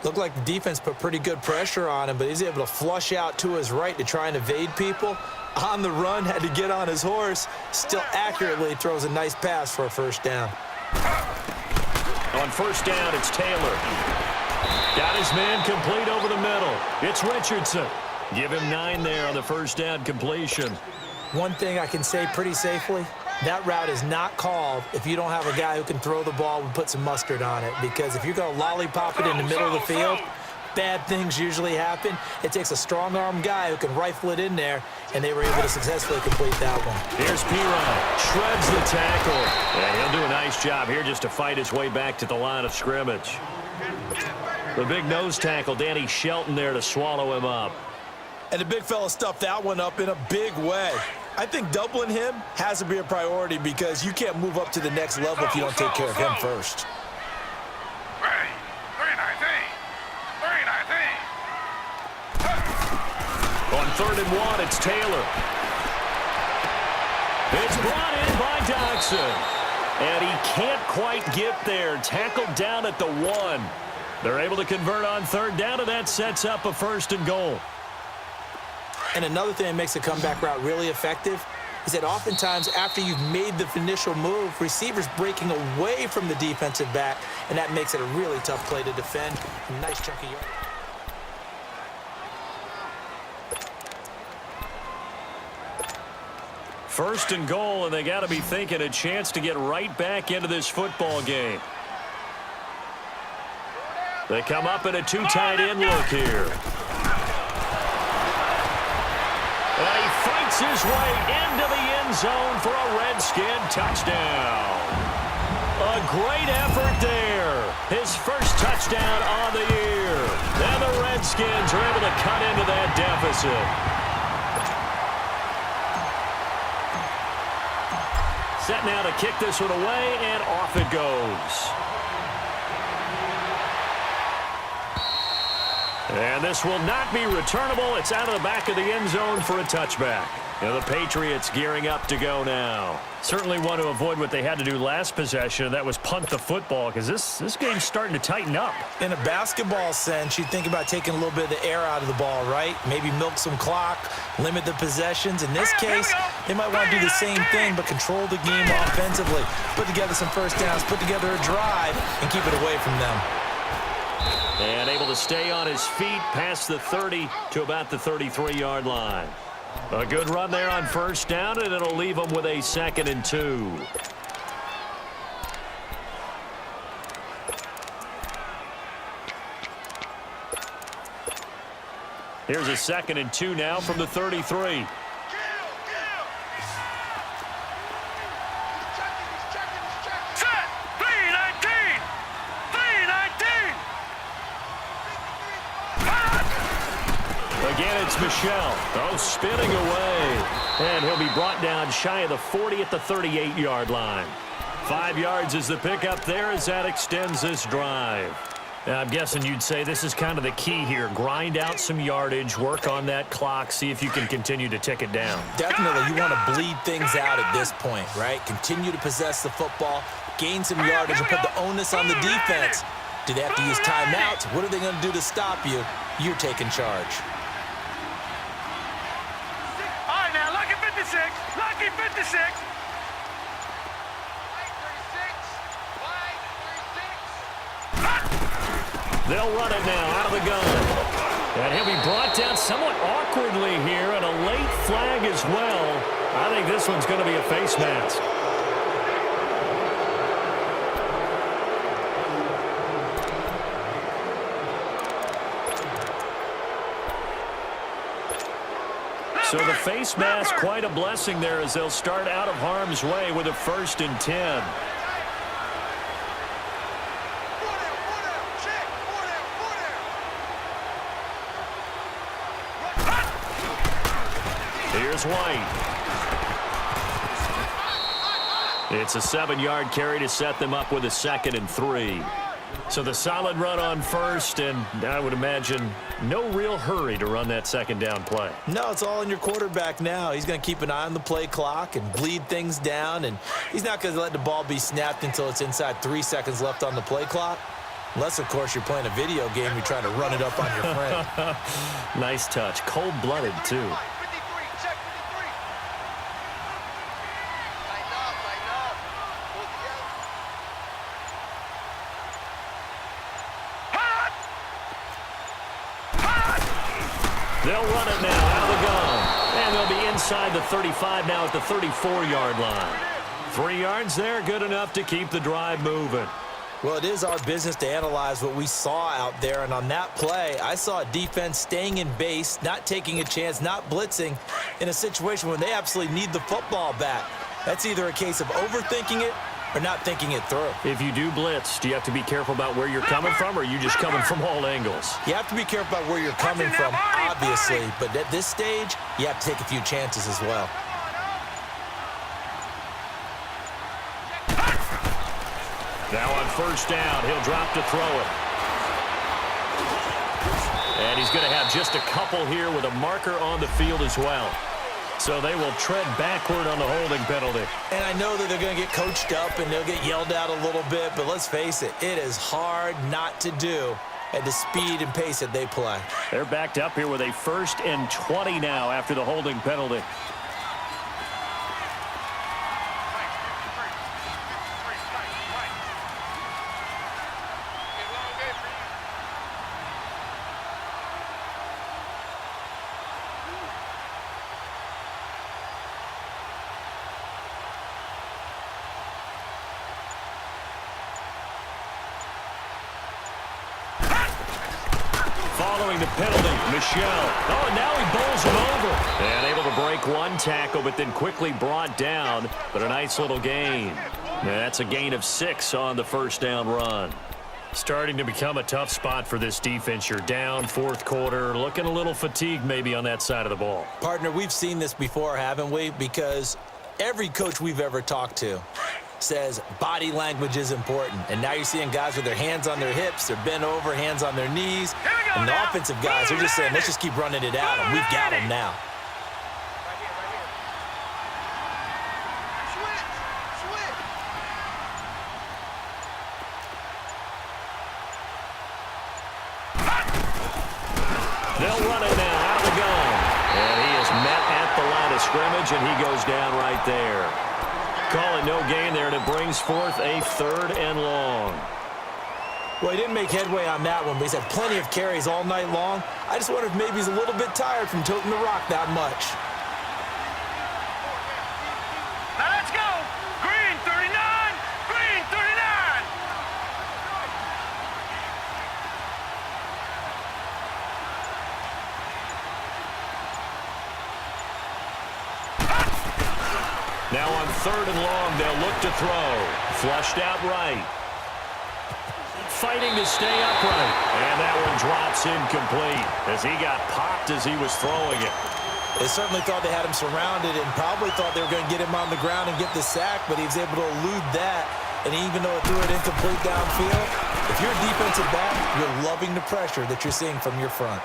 Looked like the defense put pretty good pressure on him, but he's able to flush out to his right to try and evade people. On the run, had to get on his horse. Still accurately throws a nice pass for a first down. On first down, it's Taylor. Got his man complete over the middle. It's Richardson. Give him 9 there on the first down completion. One thing I can say pretty safely, that route is not called if you don't have a guy who can throw the ball and put some mustard on it. Because if you're going to lollipop it in the middle of the field, bad things usually happen. It takes a strong-arm guy who can rifle it in there, and they were able to successfully complete that one. Here's Piron. Shreds the tackle. And he'll do a nice job here just to fight his way back to the line of scrimmage. The big nose tackle, Danny Shelton, there to swallow him up. And the big fella stuffed that one up in a big way. I think doubling him has to be a priority because you can't move up to the next level if you don't take care of him first. 3-19. On 3rd and 1, it's Taylor. It's brought in by Dodson. And he can't quite get there. Tackled down at the 1. They're able to convert on 3rd down, and that sets up a 1st and goal. And another thing that makes the comeback route really effective is that oftentimes after you've made the initial move, receivers breaking away from the defensive back, and that makes it a really tough play to defend. A nice chunk of yard. First and goal, and they got to be thinking a chance to get right back into this football game. They come up in a 2 tight end look here. And he fights his way into the end zone for a Redskin touchdown. A great effort there. His first touchdown on the year. And the Redskins are able to cut into that deficit. Set now to kick this one away, and off it goes. And this will not be returnable. It's out of the back of the end zone for a touchback. And the Patriots gearing up to go now. Certainly want to avoid what they had to do last possession. That was punt the football, because this game's starting to tighten up. In a basketball sense, you think about taking a little bit of the air out of the ball, right? Maybe milk some clock, limit the possessions. In this case, they might want to do the same thing, but control the game offensively. Put together some first downs, put together a drive, and keep it away from them. And able to stay on his feet past the 30 to about the 33-yard line. A good run there on first down, and it'll leave them with a 2nd and 2. Here's a 2nd and 2 now from the 33. Set. 319. 319. Again, it's Michel. Oh, spinning away. And he'll be brought down shy of the 40 at the 38-yard line. 5 yards is the pickup there as that extends this drive. Now, I'm guessing you'd say this is kind of the key here. Grind out some yardage, work on that clock, see if you can continue to tick it down. Definitely, you want to bleed things out at this point, right? Continue to possess the football, gain some yardage, and put the onus on the defense. Do they have to use timeouts? What are they going to do to stop you? You're taking charge. All right, now, lucky 56. Lucky 56. They'll run it now out of the gun. And he'll be brought down somewhat awkwardly here, and a late flag as well. I think this one's going to be a face mask. So the face mask, quite a blessing there as they'll start out of harm's way with a 1st and 10. Here's White. It's a 7-yard carry to set them up with a 2nd and 3. So the solid run on 1st, and I would imagine no real hurry to run that 2nd down play. No, it's all in your quarterback now. He's going to keep an eye on the play clock and bleed things down, and he's not going to let the ball be snapped until it's inside 3 seconds left on the play clock. Unless, of course, you're playing a video game, you're trying to run it up on your friend. Nice touch. Cold-blooded, too. They'll run it now out of the gun. And they'll be inside the 35 now at the 34-yard line. 3 yards there, good enough to keep the drive moving. Well, it is our business to analyze what we saw out there, and on that play, I saw a defense staying in base, not taking a chance, not blitzing, in a situation where they absolutely need the football back. That's either a case of overthinking it or not thinking it through. If you do blitz, do you have to be careful about where you're coming from, or are you just coming from all angles? You have to be careful about where you're coming from, obviously, but at this stage, you have to take a few chances as well. Now on 1st down, he'll drop to throw it. And he's going to have just a couple here with a marker on the field as well. So they will tread backward on the holding penalty. And I know that they're going to get coached up and they'll get yelled at a little bit, but let's face it, it is hard not to do at the speed and pace that they play. They're backed up here with a 1st and 20 now after the holding penalty. Following the penalty, Michel. Oh, and now he bowls him over. And able to break one tackle, but then quickly brought down. But a nice little gain. That's a gain of 6 on the 1st down run. Starting to become a tough spot for this defense. You're down 4th quarter, looking a little fatigued maybe on that side of the ball. Partner, we've seen this before, haven't we? Because every coach we've ever talked to says body language is important. And now you're seeing guys with their hands on their hips, they're bent over, hands on their knees. And the offensive guys are just saying, let's just keep running it out, and we've got them now. They'll run it now out of the gun. And he is met at the line of scrimmage, and he goes down right there. Call it no gain there, and it brings forth a 3rd and long. Well, he didn't make headway on that one, but he's had plenty of carries all night long. I just wonder if maybe he's a little bit tired from toting the rock that much. Now let's go. Green 39. Green 39. Now on 3rd and long, they'll look to throw. Flushed out right. Fighting to stay upright. And that one drops incomplete as he got popped as he was throwing it. They certainly thought they had him surrounded and probably thought they were going to get him on the ground and get the sack, but he was able to elude that. And even though it threw it incomplete downfield, if you're a defensive back, you're loving the pressure that you're seeing from your front.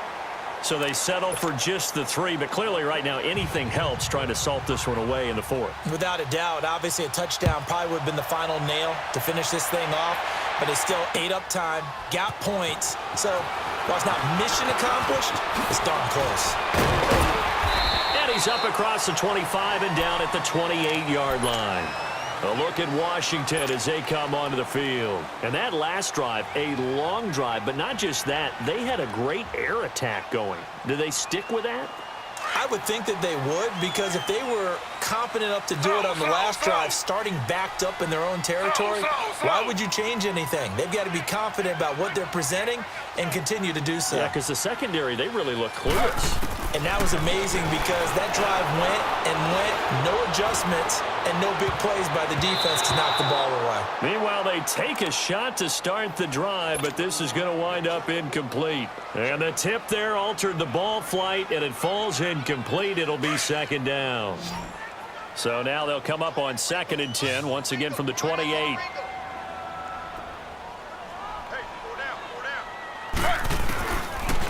So they settle for just the 3, but clearly right now anything helps trying to salt this one away in the 4th. Without a doubt, obviously a touchdown probably would have been the final nail to finish this thing off, but it's still ate up time, got points. So while it's not mission accomplished, it's darn close. And he's up across the 25 and down at the 28-yard line. A look at Washington as they come onto the field. And that last drive, a long drive, but not just that. They had a great air attack going. Do they stick with that? I would think that they would, because if they were confident enough to do it on the last drive, starting backed up in their own territory, why would you change anything? They've got to be confident about what they're presenting and continue to do so. Yeah, because the secondary, they really look clueless. And that was amazing because that drive went and went, no adjustments, and no big plays by the defense to knock the ball away. Meanwhile, they take a shot to start the drive, but this is going to wind up incomplete. And the tip there altered the ball flight, and it falls incomplete. It'll be 2nd down. So now they'll come up on 2nd and 10, once again from the 28.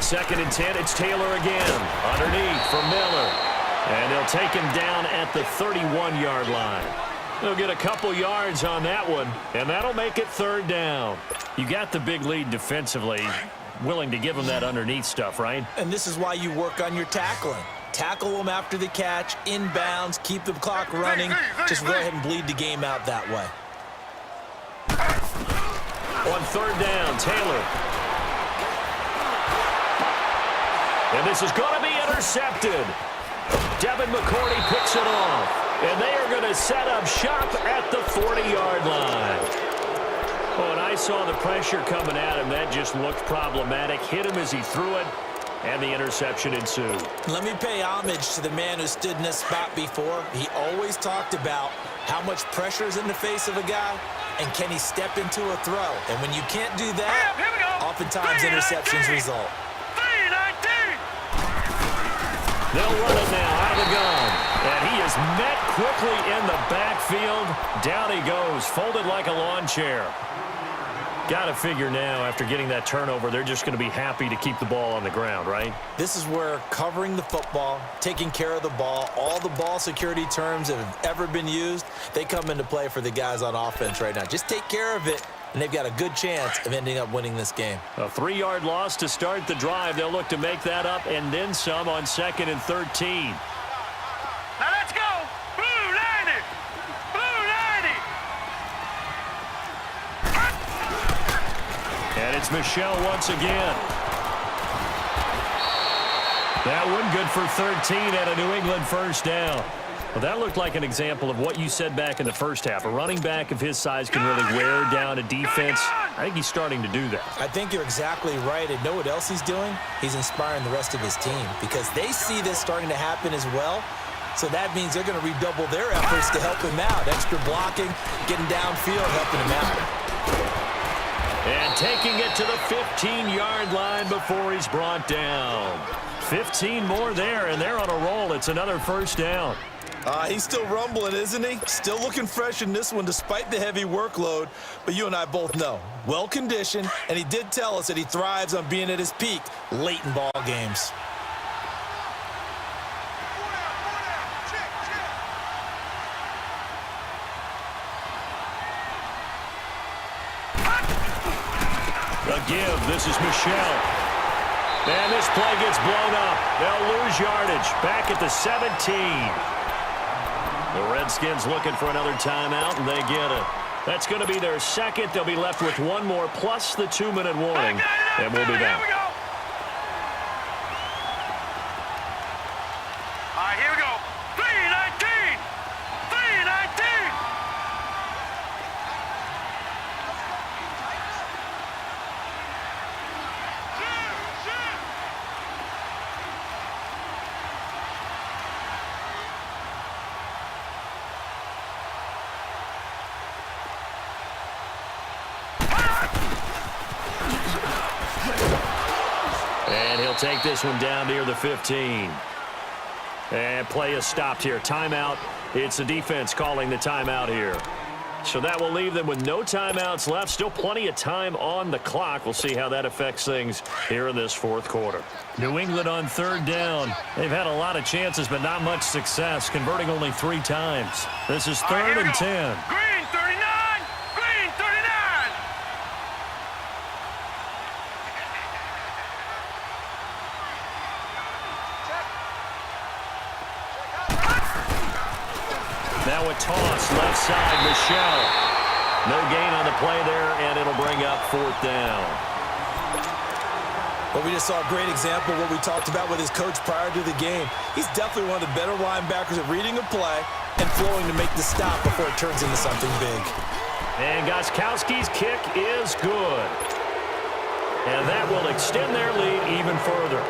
Second and 10, it's Taylor again. Underneath for Miller. And they'll take him down at the 31-yard line. They'll get a couple yards on that one, and that'll make it 3rd down. You got the big lead defensively. Willing to give them that underneath stuff, right? And this is why you work on your tackling. Tackle them after the catch, inbounds, keep the clock running. Just go ahead and bleed the game out that way. On 3rd down, Taylor. And this is going to be intercepted. Devin McCourty picks it off. And they are going to set up shop at the 40-yard line. Oh, and I saw the pressure coming at him. That just looked problematic. Hit him as he threw it, and the interception ensued. Let me pay homage to the man who stood in this spot before. He always talked about how much pressure is in the face of a guy, and can he step into a throw. And when you can't do that, oftentimes interceptions result. They'll run it now out of the gun. And he is met quickly in the backfield. Down he goes, folded like a lawn chair. Got to figure now, after getting that turnover, they're just going to be happy to keep the ball on the ground, right? This is where covering the football, taking care of the ball, all the ball security terms that have ever been used, they come into play for the guys on offense right now. Just take care of it, and they've got a good chance of ending up winning this game. A 3-yard loss to start the drive. They'll look to make that up and then some on 2nd and 13. Now let's go. Blue 90. Blue 90. And it's Michelle once again. That one good for 13 and a New England 1st down. Well, that looked like an example of what you said back in the first half. A running back of his size can really wear down a defense. I think he's starting to do that. I think you're exactly right. And know what else he's doing? He's inspiring the rest of his team because they see this starting to happen as well. So that means they're going to redouble their efforts to help him out. Extra blocking, getting downfield, helping him out. And taking it to the 15-yard line before he's brought down. 15 more there, and they're on a roll. It's another 1st down. He's still rumbling, isn't he? Still looking fresh in this one despite the heavy workload. But you and I both know, well-conditioned, and he did tell us that he thrives on being at his peak late in ball games. A give. This is Michelle. And this play gets blown up. They'll lose yardage. Back at the 17. The Redskins looking for another timeout, and they get it. That's going to be their 2nd. They'll be left with 1 more, plus the 2-minute warning, and we'll be back. All right, here we go. 319. 319. take this one down near the 15. And play is stopped here. Timeout. It's the defense calling the timeout here. So that will leave them with no timeouts left. Still plenty of time on the clock. We'll see how that affects things here in this fourth quarter. New England on third down. They've had a lot of chances, but not much success, converting only 3 times. This is third and 10. Green 39! Green 39! Now a toss, left side, Michelle. No gain on the play there, and it'll bring up fourth down. Well, we just saw a great example of what we talked about with his coach prior to the game. He's definitely one of the better linebackers at reading a play and flowing to make the stop before it turns into something big. And Gostkowski's kick is good. And that will extend their lead even further.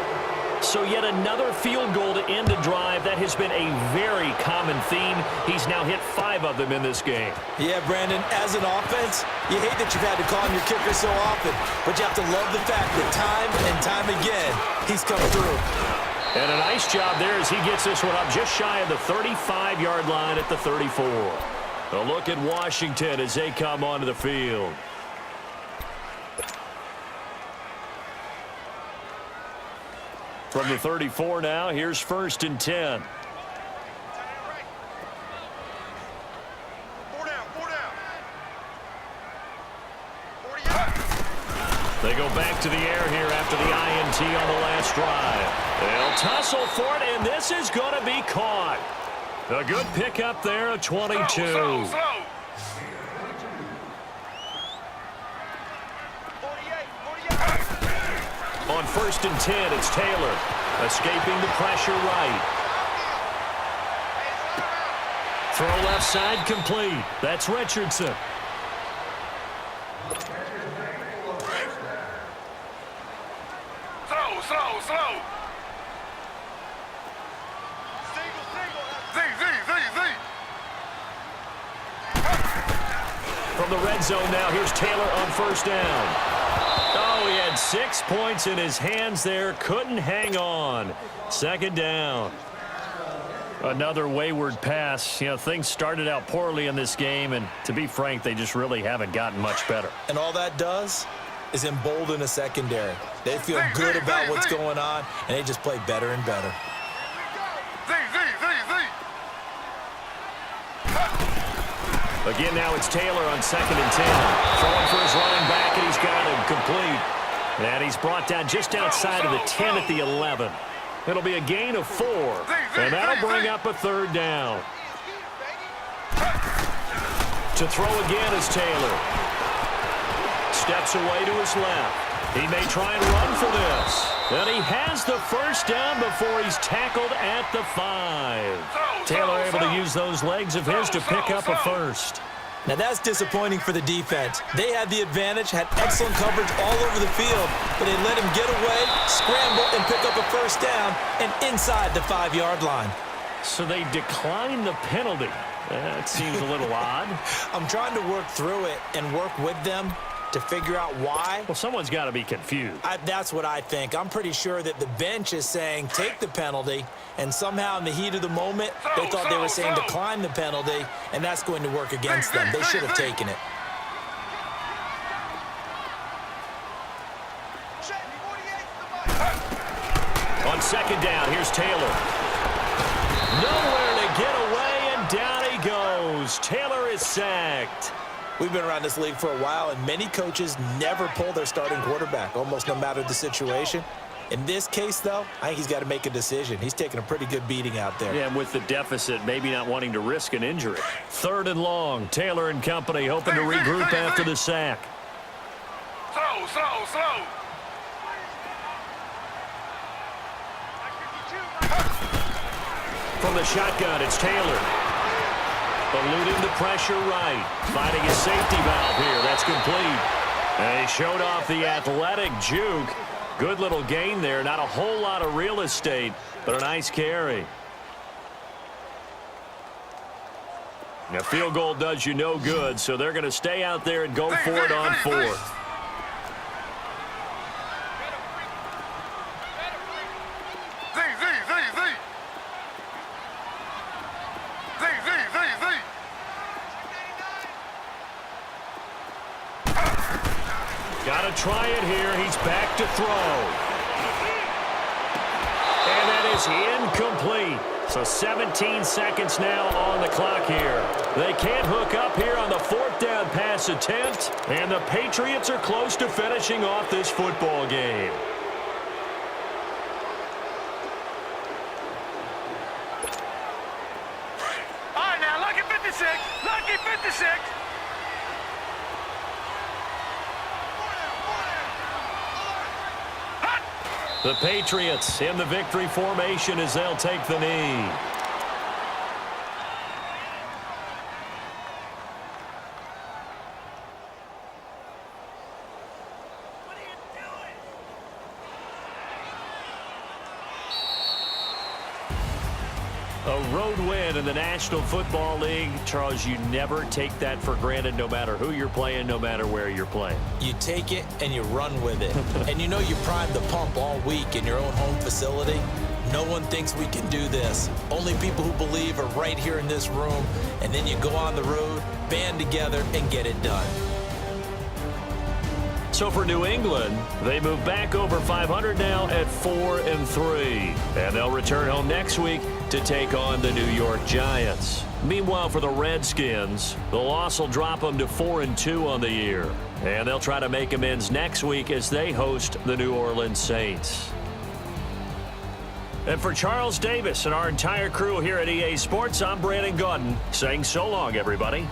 So yet another field goal to end a drive. That has been a very common theme. He's now hit 5 of them in this game. Yeah, Brandon, as an offense, you hate that you've had to call on your kicker so often, but you have to love the fact that time and time again, he's come through. And a nice job there as he gets this one up just shy of the 35-yard line at the 34. A look at Washington as they come onto the field. From the 34 now, here's first and 10. 4 down, 4 down. 40 They go back to the air here after the INT on the last drive. They'll tussle for it, and this is going to be caught. A good pickup there, a 22. Slow. 48, 48. On first and 10, it's Taylor, escaping the pressure right. Throw left side complete. That's Richardson. Slow. Z. From the red zone now, here's Taylor on first down. Oh, he had 6 points in his hands there. Couldn't hang on. Second down. Another wayward pass. You know, things started out poorly in this game, and to be frank, they just really haven't gotten much better. And all that does is embolden a secondary. They feel good about what's going on, and they just play better and better. Z. Again, now it's Taylor on second and 10. Throwing for his running back, and he's got him complete. And he's brought down just outside of the 10 at the 11. It'll be a gain of 4, and that'll bring up a third down. To throw again is Taylor. Steps away to his left. He may try and run for this. And he has the first down before he's tackled at the 5. Taylor able to use those legs of his to pick up a first. Now that's disappointing for the defense. They had the advantage, had excellent coverage all over the field, but they let him get away, scramble, and pick up a first down, and inside the 5-yard line. So they declined the penalty. That seems a little odd. I'm trying to work through it and work with them to figure out why. Well, someone's got to be confused. That's what I think. I'm pretty sure that the bench is saying take the penalty, and somehow in the heat of the moment, they thought they were saying decline the penalty, and that's going to work against them. They should have taken it. On second down, here's Taylor. Nowhere to get away, and down he goes. Taylor is sacked. We've been around this league for a while, and many coaches never pull their starting quarterback, almost no matter the situation. In this case, though, I think he's got to make a decision. He's taking a pretty good beating out there. Yeah, and with the deficit, maybe not wanting to risk an injury. Third and long, Taylor and company hoping to regroup after the sack. Slow. From the shotgun, it's Taylor. Eluding the pressure right. Finding a safety valve here. That's complete. And he showed off the athletic juke. Good little gain there. Not a whole lot of real estate, but a nice carry. A field goal does you no good, so they're going to stay out there and go for it on fourth. Got to try it here. He's back to throw. And that is incomplete. So 17 seconds now on the clock here. They can't hook up here on the fourth down pass attempt. And the Patriots are close to finishing off this football game. All right, now, lucky 56. Lucky 56. The Patriots in the victory formation as they'll take the knee. A road win in the National Football League. Charles, you never take that for granted no matter who you're playing, no matter where you're playing. You take it and you run with it. And you know you primed the pump all week in your own home facility. No one thinks we can do this. Only people who believe are right here in this room. And then you go on the road, band together, and get it done. So for New England, they move back over 500 now at 4-3. And they'll return home next week to take on the New York Giants. Meanwhile, for the Redskins, the loss will drop them to 4-2 on the year. And they'll try to make amends next week as they host the New Orleans Saints. And for Charles Davis and our entire crew here at EA Sports, I'm Brandon Gaudin saying so long, everybody.